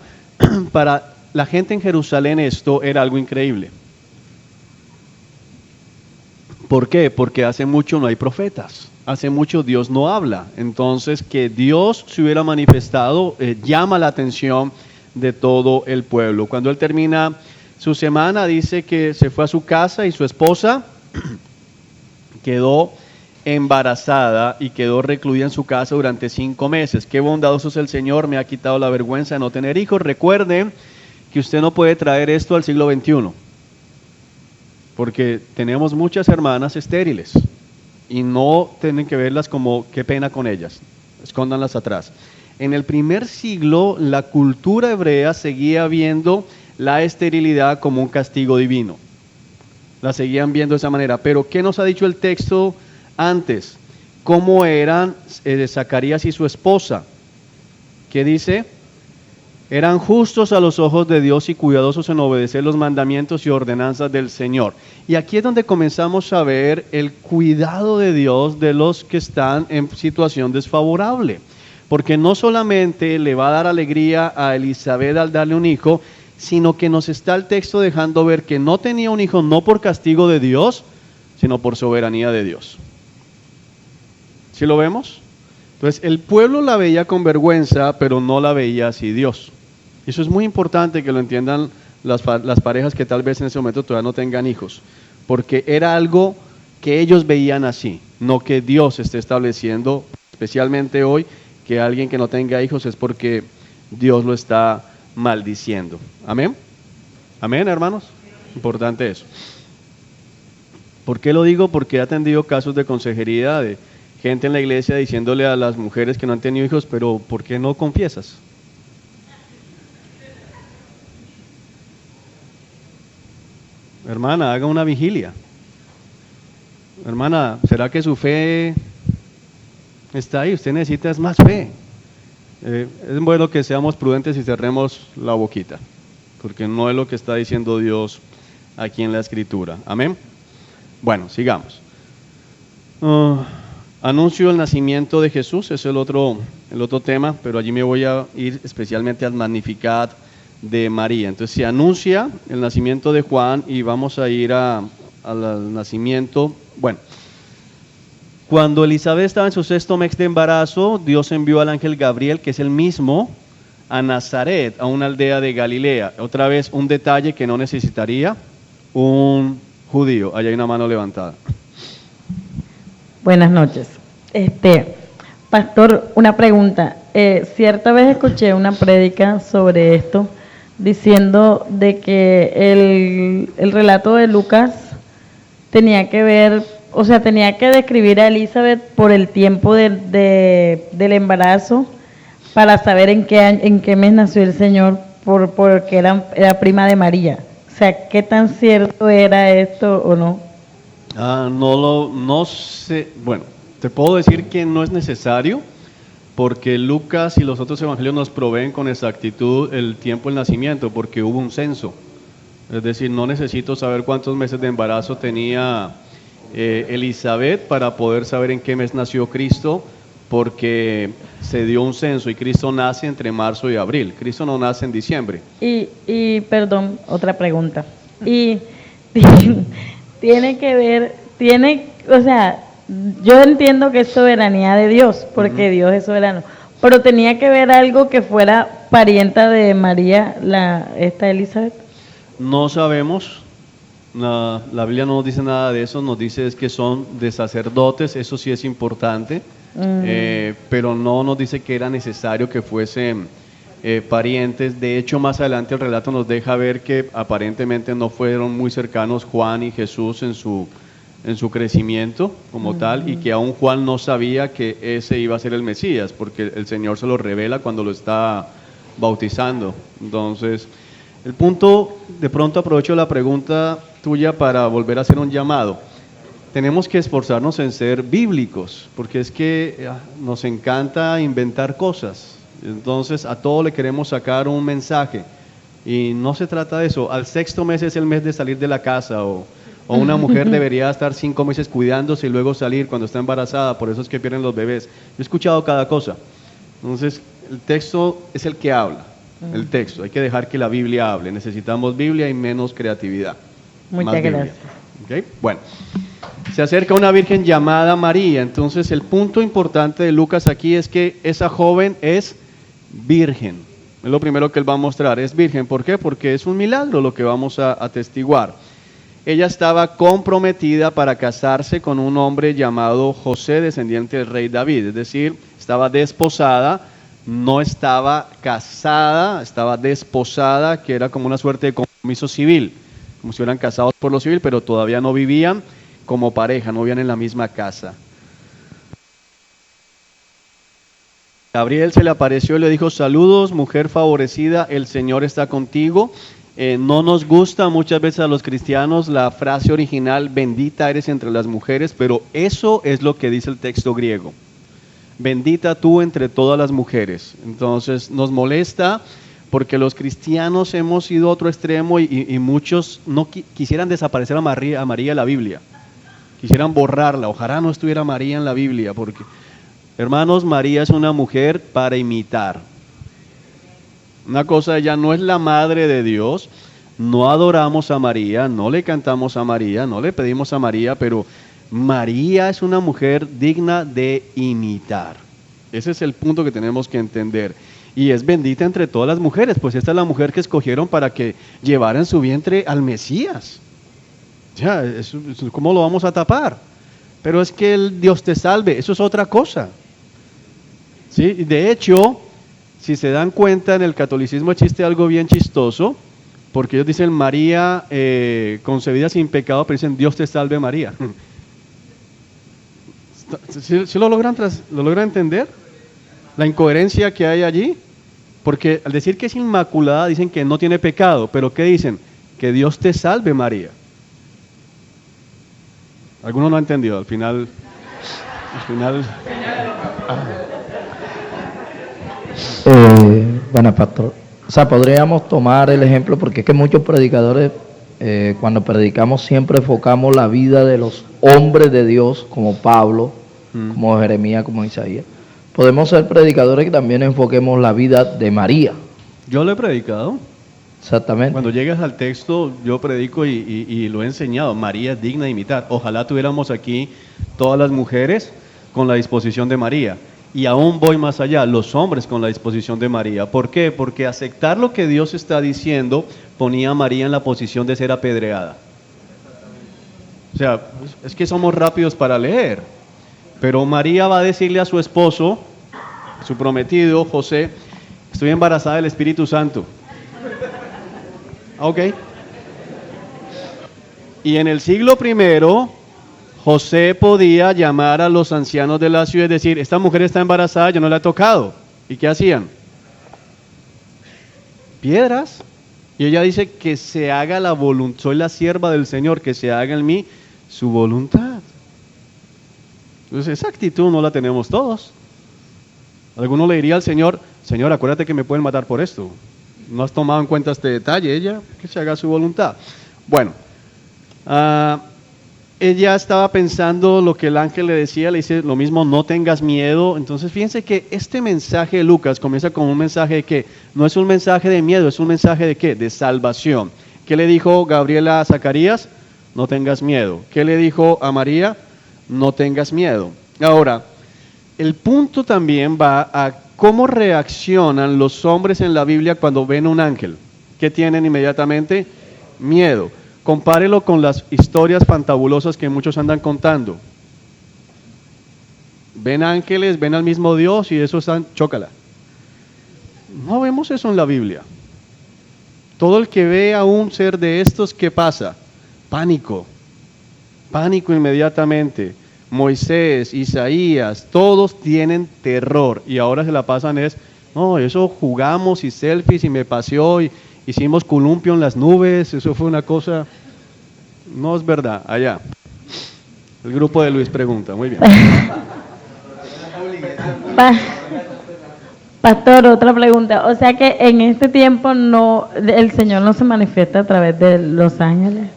Para la gente en Jerusalén esto era algo increíble. ¿Por qué? Porque hace mucho no hay profetas, hace mucho Dios no habla. Entonces que Dios se hubiera manifestado llama la atención de todo el pueblo. Cuando él termina su semana dice que se fue a su casa y su esposa quedó embarazada y quedó recluida en su casa durante 5 meses. Qué bondadoso es el Señor, me ha quitado la vergüenza de no tener hijos. Recuerden que usted no puede traer esto al siglo XXI. Porque tenemos muchas hermanas estériles y no tienen que verlas como qué pena con ellas, escóndanlas atrás. En el primer siglo la cultura hebrea seguía viendo la esterilidad como un castigo divino, la seguían viendo de esa manera. Pero ¿qué nos ha dicho el texto antes? ¿Cómo eran Zacarías y su esposa? ¿Qué dice? Eran justos a los ojos de Dios y cuidadosos en obedecer los mandamientos y ordenanzas del Señor. Y aquí es donde comenzamos a ver el cuidado de Dios de los que están en situación desfavorable. Porque no solamente le va a dar alegría a Elizabeth al darle un hijo, sino que nos está el texto dejando ver que no tenía un hijo no por castigo de Dios, sino por soberanía de Dios. ¿Sí lo vemos? Entonces el pueblo la veía con vergüenza, pero no la veía así Dios. Eso es muy importante que lo entiendan las parejas que tal vez en ese momento todavía no tengan hijos, porque era algo que ellos veían así, no que Dios esté estableciendo, especialmente hoy, que alguien que no tenga hijos es porque Dios lo está maldiciendo. ¿Amén? ¿Amén, hermanos? Importante eso. ¿Por qué lo digo? Porque he atendido casos de consejería de gente en la iglesia diciéndole a las mujeres que no han tenido hijos, pero ¿por qué no confiesas? Hermana, haga una vigilia. Hermana, ¿será que su fe está ahí? Usted necesita más fe. Es bueno que seamos prudentes y cerremos la boquita, porque no es lo que está diciendo Dios aquí en la Escritura. Amén. Bueno, sigamos. Anuncio el nacimiento de Jesús, es el otro tema, pero allí me voy a ir especialmente al Magnificat de María. Entonces se anuncia el nacimiento de Juan y vamos a ir al nacimiento. Bueno, cuando Elizabeth estaba en su 6º mes de embarazo, Dios envió al ángel Gabriel, que es el mismo, a Nazaret, a una aldea de Galilea. Otra vez un detalle que no necesitaría un judío. Allá hay una mano levantada. Buenas noches. Pastor, una pregunta. Cierta vez escuché una prédica sobre esto, diciendo de que el relato de Lucas tenía que ver, o sea, tenía que describir a Elizabeth por el tiempo del embarazo para saber en qué mes nació el Señor, porque era prima de María. O sea, ¿qué tan cierto era esto o no? No sé, bueno, te puedo decir que no es necesario, porque Lucas y los otros evangelios nos proveen con exactitud el tiempo del nacimiento, porque hubo un censo. Es decir, no necesito saber cuántos meses de embarazo tenía Elizabeth para poder saber en qué mes nació Cristo, porque se dio un censo y Cristo nace entre marzo y abril. Cristo no nace en diciembre. Perdón, otra pregunta. Y tiene que ver, o sea, yo entiendo que es soberanía de Dios, porque Dios es soberano, pero tenía que ver algo que fuera parienta de María, esta Elizabeth. No sabemos, la Biblia no nos dice nada de eso, nos dice es que son de sacerdotes, eso sí es importante, pero no nos dice que era necesario que fuesen parientes. De hecho, más adelante el relato nos deja ver que aparentemente no fueron muy cercanos Juan y Jesús en su crecimiento como tal, y que aún Juan no sabía que ese iba a ser el Mesías, porque el Señor se lo revela cuando lo está bautizando. Entonces, el punto, de pronto aprovecho la pregunta tuya para volver a hacer un llamado. Tenemos que esforzarnos en ser bíblicos, porque es que nos encanta inventar cosas. Entonces a todo le queremos sacar un mensaje, y no se trata de eso. Al 6º mes es el mes de salir de la casa, o una mujer debería estar 5 meses cuidándose y luego salir cuando está embarazada, por eso es que pierden los bebés. Yo he escuchado cada cosa. Entonces el texto es el que habla. El texto, hay que dejar que la Biblia hable. Necesitamos Biblia y menos creatividad. Muchas gracias. ¿Okay? Bueno, se acerca una virgen llamada María. Entonces el punto importante de Lucas aquí es que esa joven es virgen. Es lo primero que él va a mostrar, es virgen. ¿Por qué? Porque es un milagro lo que vamos a atestiguar. Ella estaba comprometida para casarse con un hombre llamado José, descendiente del rey David. Es decir, estaba desposada, no estaba casada, estaba desposada, que era como una suerte de compromiso civil, como si hubieran casados por lo civil, pero todavía no vivían como pareja, no vivían en la misma casa. Gabriel se le apareció y le dijo: saludos, mujer favorecida, el Señor está contigo. No nos gusta muchas veces a los cristianos la frase original, bendita eres entre las mujeres, pero eso es lo que dice el texto griego. Bendita tú entre todas las mujeres. Entonces nos molesta porque los cristianos hemos ido a otro extremo y muchos no quisieran desaparecer a María de la Biblia. Quisieran borrarla. Ojalá no estuviera María en la Biblia, porque, hermanos, María es una mujer para imitar. Una cosa, ella no es la madre de Dios, no adoramos a María, no le cantamos a María, no le pedimos a María, pero María es una mujer digna de imitar. Ese es el punto que tenemos que entender. Y es bendita entre todas las mujeres, pues esta es la mujer que escogieron para que llevara en su vientre al Mesías. Ya, ¿cómo lo vamos a tapar? Pero es que el Dios te salve, eso es otra cosa. ¿Sí? De hecho, si se dan cuenta, en el catolicismo existe algo bien chistoso, porque ellos dicen María concebida sin pecado, pero dicen Dios te salve María. ¿Sí lo logran entender? La incoherencia que hay allí, porque al decir que es inmaculada dicen que no tiene pecado, pero ¿qué dicen? Que Dios te salve María. Algunos no han entendido, al final. Bueno, pastor, o sea, podríamos tomar el ejemplo, porque es que muchos predicadores, cuando predicamos, siempre enfocamos la vida de los hombres de Dios, como Pablo, como Jeremías, como Isaías. Podemos ser predicadores que también enfoquemos la vida de María. Yo lo he predicado. Exactamente. Cuando llegas al texto, yo predico y lo he enseñado. María es digna de imitar. Ojalá tuviéramos aquí todas las mujeres con la disposición de María. Y aún voy más allá, los hombres con la disposición de María. ¿Por qué? Porque aceptar lo que Dios está diciendo ponía a María en la posición de ser apedreada. O sea, es que somos rápidos para leer. Pero María va a decirle a su esposo, su prometido, José: estoy embarazada del Espíritu Santo. Ok. Y en el siglo I, José podía llamar a los ancianos de la ciudad y decir, esta mujer está embarazada, yo no la he tocado. ¿Y qué hacían? Piedras. Y ella dice que se haga la voluntad, soy la sierva del Señor, que se haga en mí su voluntad. Entonces esa actitud no la tenemos todos. Alguno le diría al Señor, Señor, acuérdate que me pueden matar por esto. No has tomado en cuenta este detalle, ella, que se haga su voluntad. Bueno, ella estaba pensando lo que el ángel le decía, le dice lo mismo, no tengas miedo. Entonces fíjense que este mensaje de Lucas comienza con un mensaje de que no es un mensaje de miedo, es un mensaje de ¿qué? De salvación. ¿Qué le dijo Gabriela a Zacarías? No tengas miedo. ¿Qué le dijo a María? No tengas miedo. Ahora, el punto también va a cómo reaccionan los hombres en la Biblia cuando ven un ángel. ¿Qué tienen inmediatamente? Miedo. Compárelo con las historias fantabulosas que muchos andan contando. Ven ángeles, ven al mismo Dios y eso están, chócala. No vemos eso en la Biblia. Todo el que ve a un ser de estos, ¿qué pasa? Pánico. Pánico inmediatamente. Moisés, Isaías, todos tienen terror y ahora se la pasan no, eso jugamos y selfies y me paseó y hicimos columpio en las nubes, eso fue una cosa, no es verdad, allá. El grupo de Luis pregunta, muy bien. Pastor, otra pregunta, o sea que en este tiempo el Señor no se manifiesta a través de los ángeles.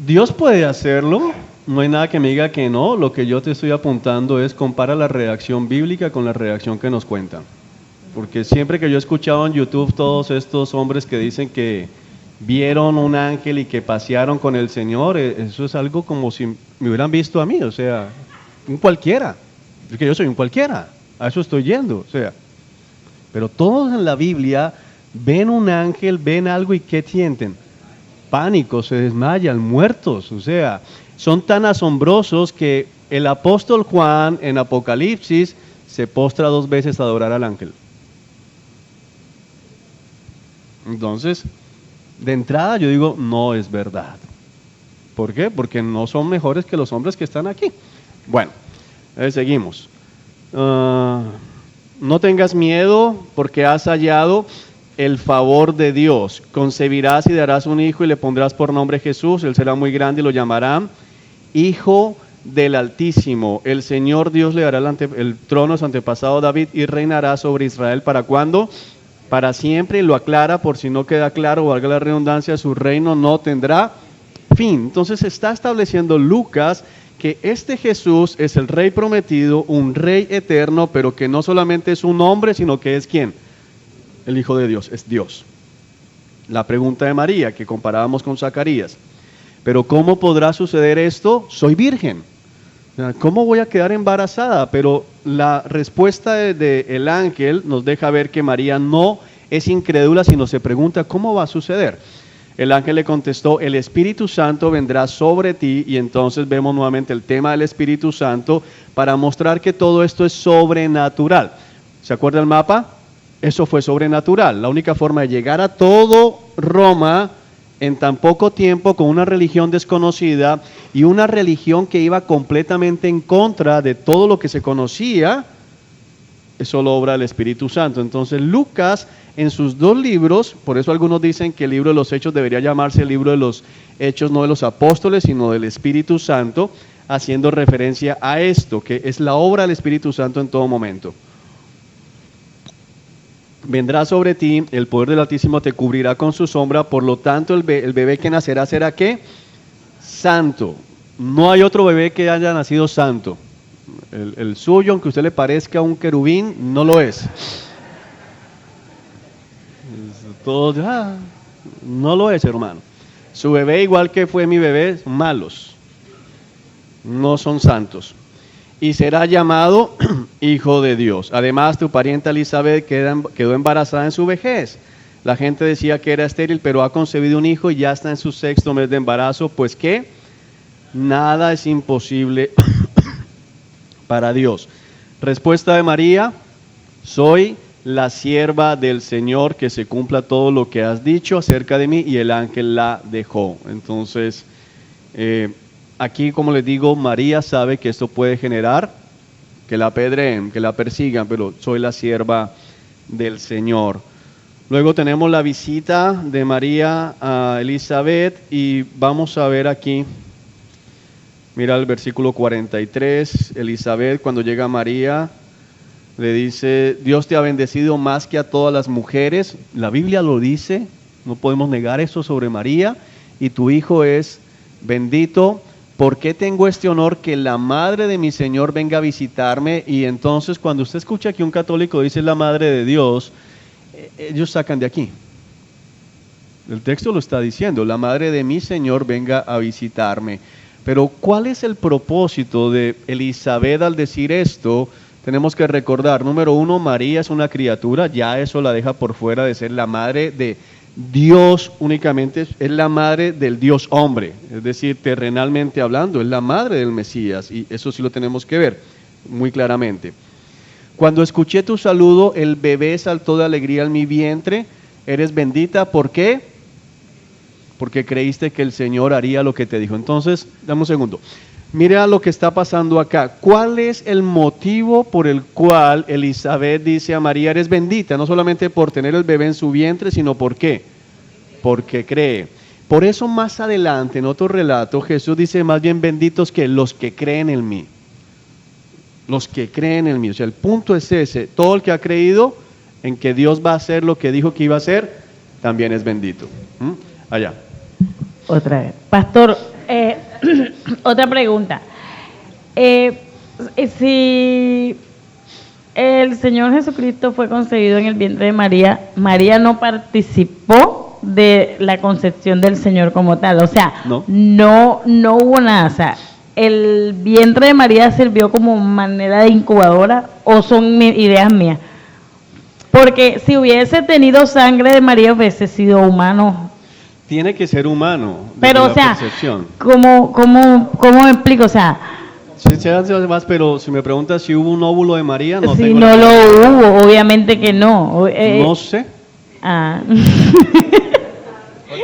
Dios puede hacerlo, no hay nada que me diga que no, lo que yo te estoy apuntando es compara la reacción bíblica con la reacción que nos cuentan. Porque siempre que yo he escuchado en YouTube todos estos hombres que dicen que vieron un ángel y que pasearon con el Señor, eso es algo como si me hubieran visto a mí, o sea, un cualquiera. Es que yo soy un cualquiera, a eso estoy yendo, o sea. Pero todos en la Biblia ven un ángel, ven algo y ¿qué sienten? Pánico, se desmayan, muertos, o sea, son tan asombrosos que el apóstol Juan en Apocalipsis se postra 2 veces a adorar al ángel. Entonces, de entrada yo digo, no es verdad. ¿Por qué? Porque no son mejores que los hombres que están aquí. Bueno, seguimos. No tengas miedo porque has hallado el favor de Dios. Concebirás y darás un hijo y le pondrás por nombre Jesús. Él será muy grande y lo llamarán Hijo del Altísimo. El Señor Dios le dará el trono a su antepasado David y reinará sobre Israel. ¿Para cuándo? Para siempre, y lo aclara por si no queda claro, valga la redundancia, su reino no tendrá fin. Entonces está estableciendo Lucas que este Jesús es el Rey prometido, un Rey eterno, pero que no solamente es un hombre, sino que es ¿quién? El Hijo de Dios, es Dios. La pregunta de María, que comparábamos con Zacarías. Pero ¿cómo podrá suceder esto? Soy virgen. ¿Cómo voy a quedar embarazada? Pero la respuesta del ángel nos deja ver que María no es incrédula, sino se pregunta ¿cómo va a suceder? El ángel le contestó, el Espíritu Santo vendrá sobre ti, y entonces vemos nuevamente el tema del Espíritu Santo para mostrar que todo esto es sobrenatural. ¿Se acuerda el mapa? Eso fue sobrenatural. La única forma de llegar a todo Roma en tan poco tiempo con una religión desconocida y una religión que iba completamente en contra de todo lo que se conocía, es solo obra del Espíritu Santo. Entonces Lucas en sus 2 libros, por eso algunos dicen que el libro de los Hechos debería llamarse el libro de los Hechos no de los Apóstoles, sino del Espíritu Santo, haciendo referencia a esto, que es la obra del Espíritu Santo en todo momento. Vendrá sobre ti, el poder del Altísimo te cubrirá con su sombra, por lo tanto el bebé que nacerá será ¿qué? Santo. No hay otro bebé que haya nacido santo. El suyo, aunque a usted le parezca un querubín, no lo es. No lo es, hermano. Su bebé, igual que fue mi bebé, son malos. No son santos. Y será llamado Hijo de Dios. Además, tu parienta Elizabeth quedó embarazada en su vejez. La gente decía que era estéril, pero ha concebido un hijo y ya está en su 6º mes de embarazo. Pues ¿qué? Nada es imposible para Dios. Respuesta de María, soy la sierva del Señor, que se cumpla todo lo que has dicho acerca de mí, y el ángel la dejó. Entonces, Aquí, como les digo, María sabe que esto puede generar que la apedreen, que la persigan, pero soy la sierva del Señor. Luego tenemos la visita de María a Elizabeth y vamos a ver aquí, mira el versículo 43, Elizabeth cuando llega María le dice, Dios te ha bendecido más que a todas las mujeres, la Biblia lo dice, no podemos negar eso sobre María, y tu hijo es bendito. ¿Por qué tengo este honor que la madre de mi Señor venga a visitarme? Y entonces cuando usted escucha que un católico dice la madre de Dios, ellos sacan de aquí. El texto lo está diciendo, la madre de mi Señor venga a visitarme. Pero ¿cuál es el propósito de Elizabeth al decir esto? Tenemos que recordar, número uno, María es una criatura, ya eso la deja por fuera de ser la madre de Dios únicamente, es la madre del Dios hombre, es decir, terrenalmente hablando, es la madre del Mesías, y eso sí lo tenemos que ver muy claramente. Cuando escuché tu saludo, el bebé saltó de alegría en mi vientre, eres bendita, ¿por qué? Porque creíste que el Señor haría lo que te dijo. Entonces, dame un segundo. Mira lo que está pasando acá. ¿Cuál es el motivo por el cual Elizabeth dice a María, eres bendita? No solamente por tener el bebé en su vientre, sino ¿por qué? Porque cree. Por eso más adelante, en otro relato, Jesús dice más bien benditos que los que creen en mí. Los que creen en mí. O sea, el punto es ese. Todo el que ha creído en que Dios va a hacer lo que dijo que iba a hacer, también es bendito. Allá. Otra vez. Pastor, otra pregunta. Si el Señor Jesucristo fue concebido en el vientre de María, María no participó de la concepción del Señor como tal. O sea, no hubo nada. O sea, ¿el vientre de María sirvió como manera de incubadora o son ideas mías? Porque si hubiese tenido sangre de María hubiese sido humano. Tiene que ser humano. Pero, o sea, ¿cómo me explico? O sea, más, pero si me preguntas si hubo un óvulo de María, no si tengo no lo hubo, obviamente que no. No sé. Ah.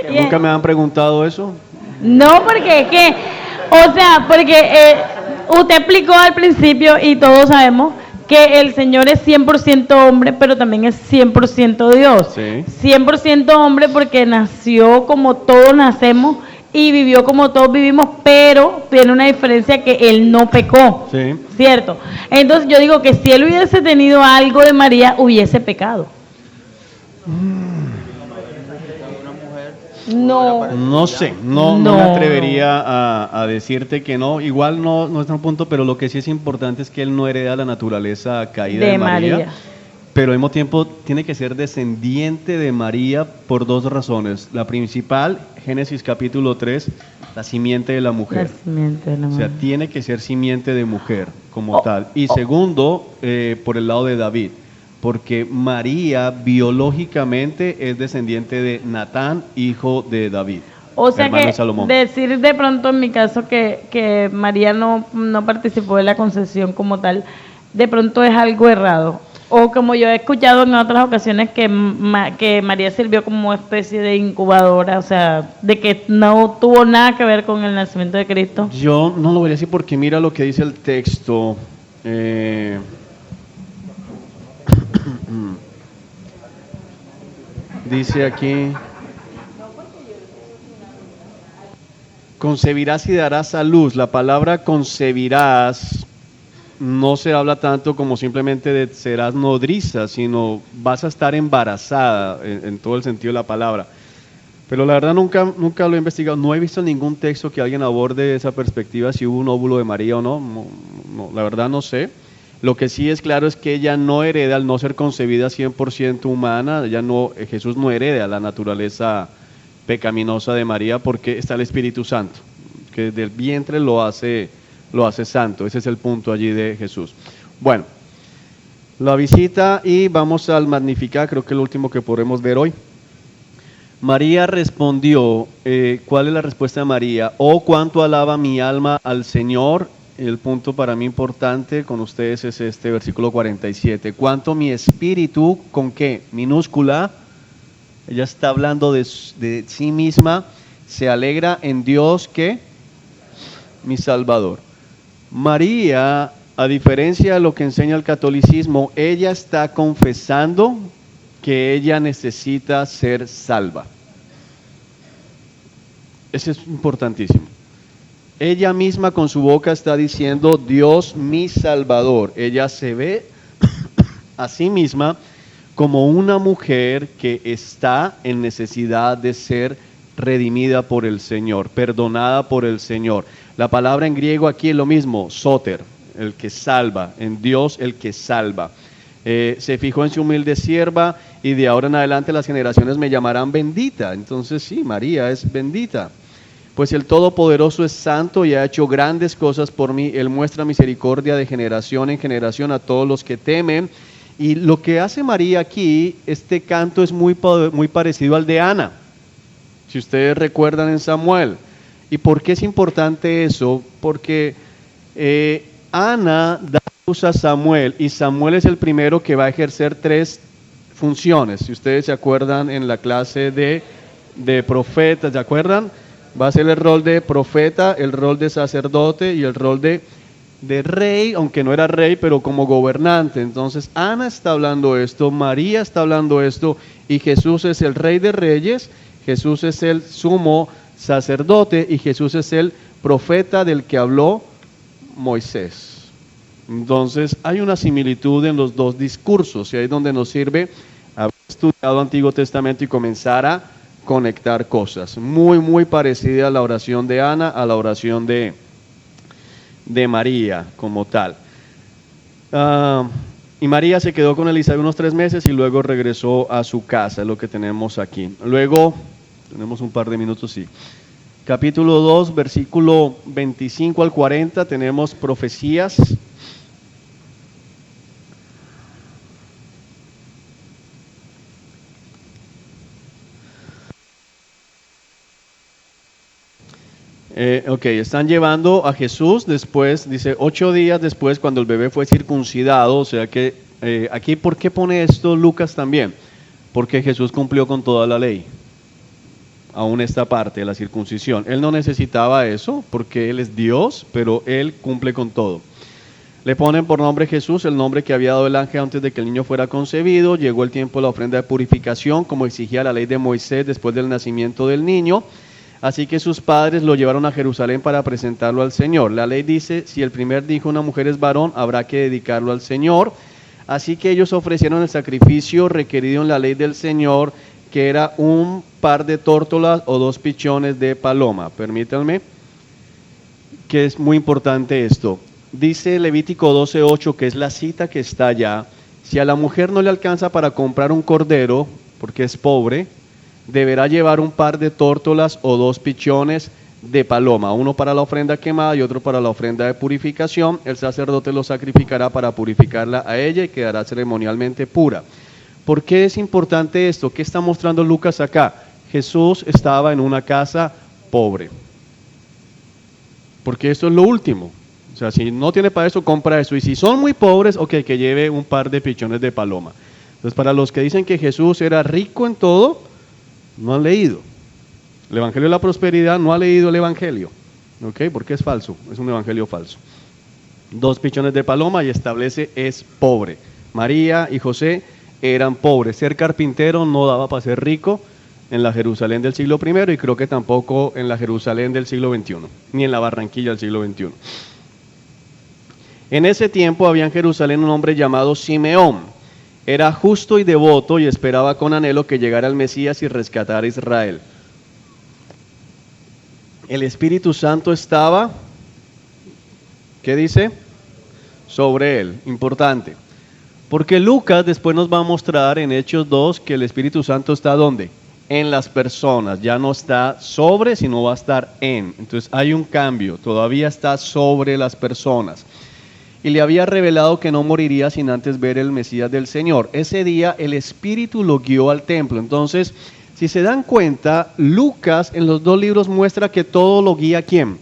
¿Nunca me han preguntado eso? No, porque es que, o sea, porque usted explicó al principio y todos sabemos que el Señor es 100% hombre, pero también es 100% Dios. Sí. 100% hombre porque nació como todos nacemos y vivió como todos vivimos, pero tiene una diferencia que Él no pecó. Sí. ¿Cierto? Entonces yo digo que si Él hubiese tenido algo de María, hubiese pecado. No sé, no me atrevería a decirte que no. Igual no es nuestro punto, pero lo que sí es importante es que él no hereda la naturaleza caída de María. Pero al mismo tiempo tiene que ser descendiente de María por dos razones. La principal, Génesis capítulo 3, la simiente de la mujer. La simiente de la mujer. O sea, tiene que ser simiente de mujer como tal. Y segundo, por el lado de David. Porque María biológicamente es descendiente de Natán, hijo de David. O sea que decir de pronto en mi caso que María no participó de la concepción como tal, de pronto es algo errado. O como yo he escuchado en otras ocasiones que María sirvió como especie de incubadora, o sea, de que no tuvo nada que ver con el nacimiento de Cristo. Yo no lo voy a decir porque mira lo que dice el texto. Dice aquí, concebirás y darás a luz. La palabra concebirás no se habla tanto como simplemente de serás nodriza, sino vas a estar embarazada en todo el sentido de la palabra. Pero la verdad nunca lo he investigado, no he visto ningún texto que alguien aborde esa perspectiva, si hubo un óvulo de María o no, la verdad no sé. Lo que sí es claro es que ella no hereda, al no ser concebida 100% humana, Jesús no hereda la naturaleza pecaminosa de María porque está el Espíritu Santo, que del vientre lo hace santo. Ese es el punto allí de Jesús. Bueno, la visita y vamos al Magnificat, creo que es lo último que podremos ver hoy. María respondió, ¿cuál es la respuesta de María? Oh, cuánto alaba mi alma al Señor. El punto para mí importante con ustedes es este versículo 47. Cuánto mi espíritu, ¿con qué? Minúscula. Ella está hablando de sí misma. Se alegra en Dios, ¿qué? mi Salvador. María, a diferencia de lo que enseña el catolicismo, ella está confesando que ella necesita ser salva. Eso es importantísimo. Ella misma con su boca está diciendo, Dios mi Salvador. Ella se ve a sí misma como una mujer que está en necesidad de ser redimida por el Señor, perdonada por el Señor. La palabra en griego aquí es lo mismo, soter, el que salva, en Dios el que salva. Se fijó en su humilde sierva y de ahora en adelante las generaciones me llamarán bendita. Entonces sí, María es bendita. Pues el Todopoderoso es santo y ha hecho grandes cosas por mí. Él muestra misericordia de generación en generación a todos los que temen. Y lo que hace María aquí, este canto es muy parecido al de Ana, si ustedes recuerdan en Samuel. ¿Y por qué es importante eso? Porque Ana da luz a Samuel y Samuel es el primero que va a ejercer 3 funciones. Si ustedes se acuerdan en la clase de profetas, ¿se acuerdan? Va a ser el rol de profeta, el rol de sacerdote y el rol de rey, aunque no era rey, pero como gobernante. Entonces Ana está hablando esto, María está hablando esto, y Jesús es el rey de reyes, Jesús es el sumo sacerdote y Jesús es el profeta del que habló Moisés. Entonces hay una similitud en los dos discursos y ahí es donde nos sirve haber estudiado Antiguo Testamento y comenzar a conectar cosas. Muy parecida a la oración de Ana, a la oración de María como tal. Y María se quedó con Elizabeth unos 3 meses y luego regresó a su casa, es lo que tenemos aquí. Luego, tenemos un par de minutos, sí. Capítulo 2, versículo 25 al 40, tenemos profecías. Están llevando a Jesús después, dice 8 días después cuando el bebé fue circuncidado, o sea que aquí, ¿por qué pone esto Lucas también? Porque Jesús cumplió con toda la ley, aún esta parte de la circuncisión. Él no necesitaba eso porque Él es Dios, pero Él cumple con todo. Le ponen por nombre Jesús, el nombre que había dado el ángel antes de que el niño fuera concebido. Llegó el tiempo de la ofrenda de purificación, como exigía la ley de Moisés después del nacimiento del niño. Así que sus padres lo llevaron a Jerusalén para presentarlo al Señor. La ley dice, si el primer hijo de una mujer es varón, habrá que dedicarlo al Señor. Así que ellos ofrecieron el sacrificio requerido en la ley del Señor, que era un par de tórtolas o 2 pichones de paloma. Permítanme, que es muy importante esto. Dice Levítico 12:8, que es la cita que está allá, si a la mujer no le alcanza para comprar un cordero, porque es pobre, deberá llevar un par de tórtolas o 2 pichones de paloma, uno para la ofrenda quemada y otro para la ofrenda de purificación. El sacerdote lo sacrificará para purificarla a ella y quedará ceremonialmente pura. ¿Por qué es importante esto? ¿Qué está mostrando Lucas acá? Jesús estaba en una casa pobre. Porque esto es lo último. O sea, si no tiene para eso, compra eso. Y si son muy pobres, ok, que lleve un par de pichones de paloma. Entonces, para los que dicen que Jesús era rico en todo, no han leído el Evangelio de la Prosperidad, no ha leído el Evangelio, ¿ok? Porque es falso, es un evangelio falso. 2 pichones de paloma y establece es pobre. María y José eran pobres. Ser carpintero no daba para ser rico en la Jerusalén del siglo I y creo que tampoco en la Jerusalén del siglo XXI, ni en la Barranquilla del siglo XXI. En ese tiempo había en Jerusalén un hombre llamado Simeón. Era justo y devoto y esperaba con anhelo que llegara el Mesías y rescatara a Israel. El Espíritu Santo estaba, ¿qué dice? Sobre él. Importante. Porque Lucas después nos va a mostrar en Hechos 2 que el Espíritu Santo está ¿dónde? En las personas. Ya no está sobre, sino va a estar en. Entonces hay un cambio. Todavía está sobre las personas. Y le había revelado que no moriría sin antes ver el Mesías del Señor. Ese día el Espíritu lo guió al templo. Entonces, si se dan cuenta, Lucas en los 2 libros muestra que todo lo guía ¿quién?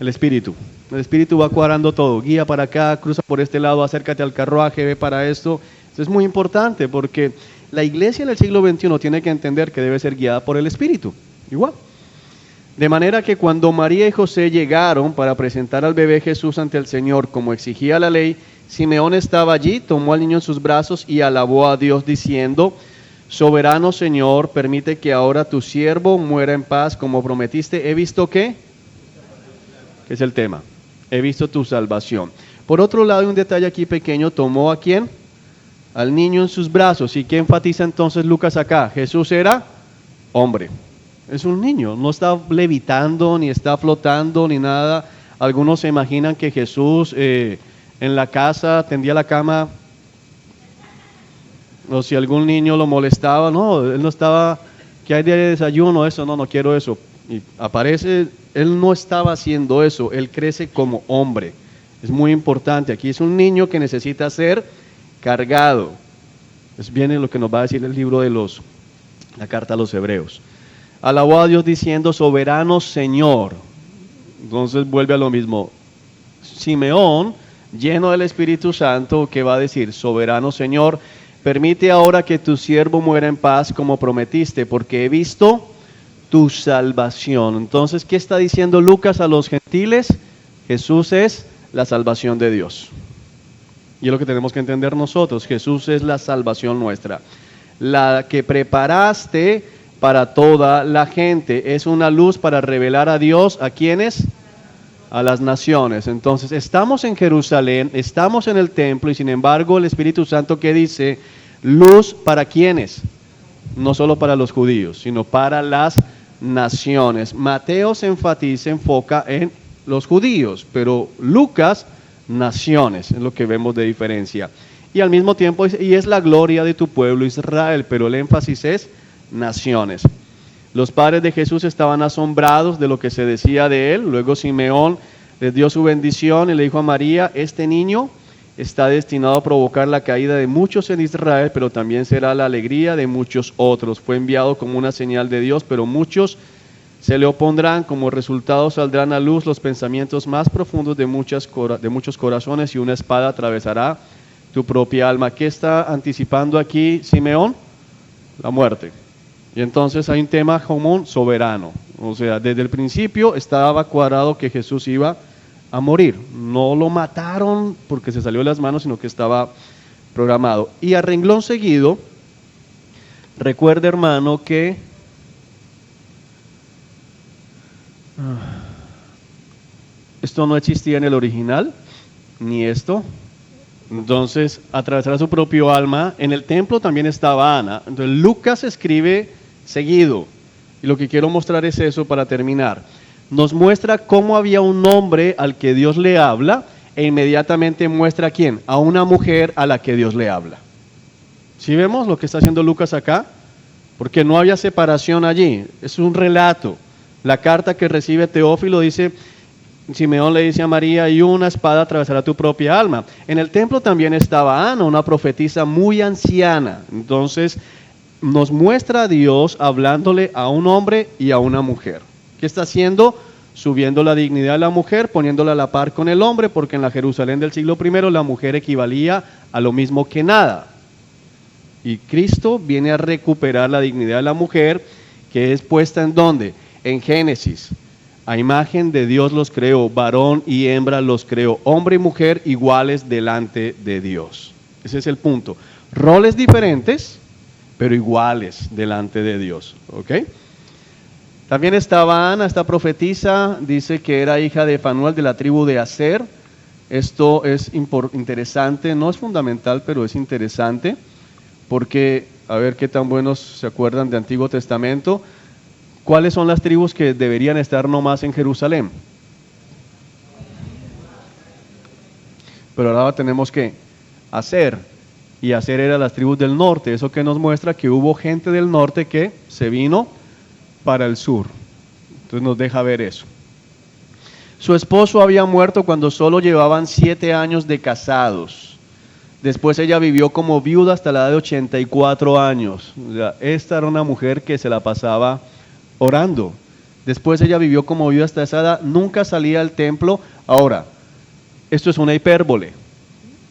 El Espíritu. El Espíritu va cuadrando todo. Guía para acá, cruza por este lado, acércate al carruaje, ve para esto. Esto es muy importante porque la iglesia del siglo XXI tiene que entender que debe ser guiada por el Espíritu. Igual. De manera que cuando María y José llegaron para presentar al bebé Jesús ante el Señor, como exigía la ley, Simeón estaba allí, tomó al niño en sus brazos y alabó a Dios diciendo: Soberano Señor, permite que ahora tu siervo muera en paz como prometiste. He visto ¿qué? ¿Qué es el tema? He visto tu salvación. Por otro lado, hay un detalle aquí pequeño. ¿Tomó a quién? Al niño en sus brazos. ¿Y qué enfatiza entonces Lucas acá? Jesús era hombre. Es un niño, no está levitando, ni está flotando, ni nada. Algunos se imaginan que Jesús en la casa tendía la cama, o si algún niño lo molestaba. No, él no estaba, ¿qué hay de desayuno? Eso, no quiero eso. Y aparece, él no estaba haciendo eso, él crece como hombre. Es muy importante, aquí es un niño que necesita ser cargado. Es bien lo que nos va a decir el libro de la carta a los Hebreos. Alabó a Dios diciendo: Soberano Señor. Entonces vuelve a lo mismo. Simeón, lleno del Espíritu Santo, ¿qué va a decir? Soberano Señor, permite ahora que tu siervo muera en paz como prometiste, porque he visto tu salvación. Entonces, ¿qué está diciendo Lucas a los gentiles? Jesús es la salvación de Dios. Y es lo que tenemos que entender nosotros. Jesús es la salvación nuestra. La que preparaste para toda la gente. Es una luz para revelar a Dios. ¿A quiénes? A las naciones. Entonces, estamos en Jerusalén, estamos en el templo, y sin embargo el Espíritu Santo, ¿qué dice? Luz para quiénes, no solo para los judíos, sino para las naciones. Mateo se enfoca en los judíos, pero Lucas, naciones, es lo que vemos de diferencia. Y al mismo tiempo, y es la gloria de tu pueblo Israel, pero el énfasis es naciones. Los padres de Jesús estaban asombrados de lo que se decía de él. Luego Simeón les dio su bendición y le dijo a María: este niño está destinado a provocar la caída de muchos en Israel, pero también será la alegría de muchos otros. Fue enviado como una señal de Dios, pero muchos se le opondrán. Como resultado saldrán a luz los pensamientos más profundos de muchos corazones, y una espada atravesará tu propia alma. ¿Qué está anticipando aquí Simeón? La muerte. Y entonces hay un tema común: soberano. O sea, desde el principio estaba cuadrado que Jesús iba a morir. No lo mataron porque se salió de las manos, sino que estaba programado. Y a renglón seguido, recuerda, hermano, que esto no existía en el original, ni esto. Entonces, atravesará su propio alma. En el templo también estaba Ana. Entonces, Lucas escribe seguido. Y lo que quiero mostrar es eso para terminar. Nos muestra cómo había un hombre al que Dios le habla, e inmediatamente muestra a quién, a una mujer a la que Dios le habla. ¿Sí vemos lo que está haciendo Lucas acá? Porque no había separación allí. Es un relato. La carta que recibe Teófilo dice: Simeón le dice a María: y una espada atravesará tu propia alma. En el templo también estaba Ana, una profetisa muy anciana. Entonces nos muestra a Dios hablándole a un hombre y a una mujer. ¿Qué está haciendo? Subiendo la dignidad de la mujer, poniéndola a la par con el hombre, porque en la Jerusalén del siglo I la mujer equivalía a lo mismo que nada. Y Cristo viene a recuperar la dignidad de la mujer, que es puesta ¿en dónde? En Génesis. A imagen de Dios los creó, varón y hembra los creó, hombre y mujer iguales delante de Dios. Ese es el punto. Roles diferentes, pero iguales delante de Dios. ¿Ok? También estaba Ana, esta profetisa, dice que era hija de Fanuel de la tribu de Aser. Esto es interesante, no es fundamental, pero es interesante, porque, a ver qué tan buenos se acuerdan de Antiguo Testamento. ¿Cuáles son las tribus que deberían estar nomás en Jerusalén? Pero ahora tenemos que Aser, y Aser era las tribus del norte. Eso que nos muestra que hubo gente del norte que se vino para el sur. Entonces nos deja ver eso. Su esposo había muerto cuando solo llevaban 7 años de casados. Después ella vivió como viuda hasta la edad de 84 años. O sea, esta era una mujer que se la pasaba orando. Después ella vivió como viuda hasta esa edad, nunca salía al templo. Ahora, esto es una hipérbole.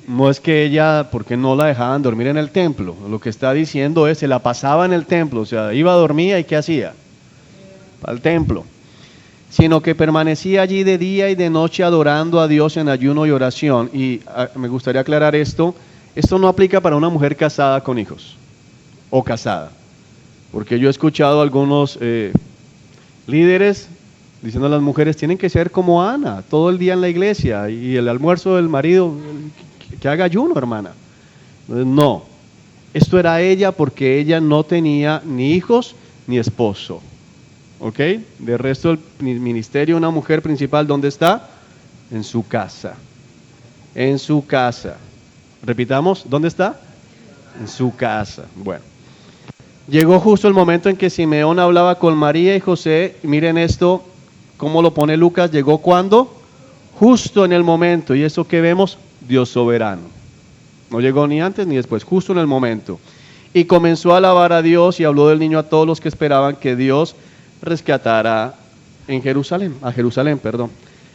No es que ella, porque no la dejaban dormir en el templo. Lo que está diciendo es, se la pasaba en el templo. O sea, iba a dormir y ¿qué hacía? Al templo. sino que permanecía allí de día y de noche adorando a Dios en ayuno y oración. Y me gustaría aclarar esto no aplica para una mujer casada con hijos o casada, porque yo he escuchado a algunos líderes diciendo a las mujeres, tienen que ser como Ana, todo el día en la iglesia, y el almuerzo del marido, que haga ayuno, hermana. No, esto era ella porque ella no tenía ni hijos ni esposo. ¿Ok? De resto, el ministerio, una mujer principal, ¿dónde está? En su casa. En su casa. Repitamos, ¿dónde está? En su casa. Bueno. Llegó justo el momento en que Simeón hablaba con María y José. Miren esto, cómo lo pone Lucas. ¿Llegó cuándo? Justo en el momento. ¿Y eso que vemos? Dios soberano. No llegó ni antes ni después, justo en el momento. Y comenzó a alabar a Dios y habló del niño a todos los que esperaban que Dios rescatara a Jerusalén.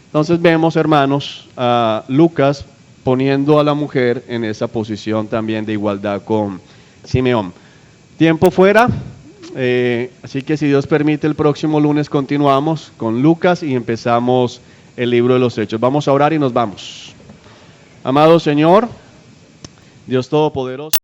Entonces vemos, hermanos, a Lucas poniendo a la mujer en esa posición también de igualdad con Simeón. Tiempo fuera, así que si Dios permite, el próximo lunes continuamos con Lucas y empezamos el libro de los Hechos. Vamos a orar y nos vamos. Amado Señor, Dios Todopoderoso.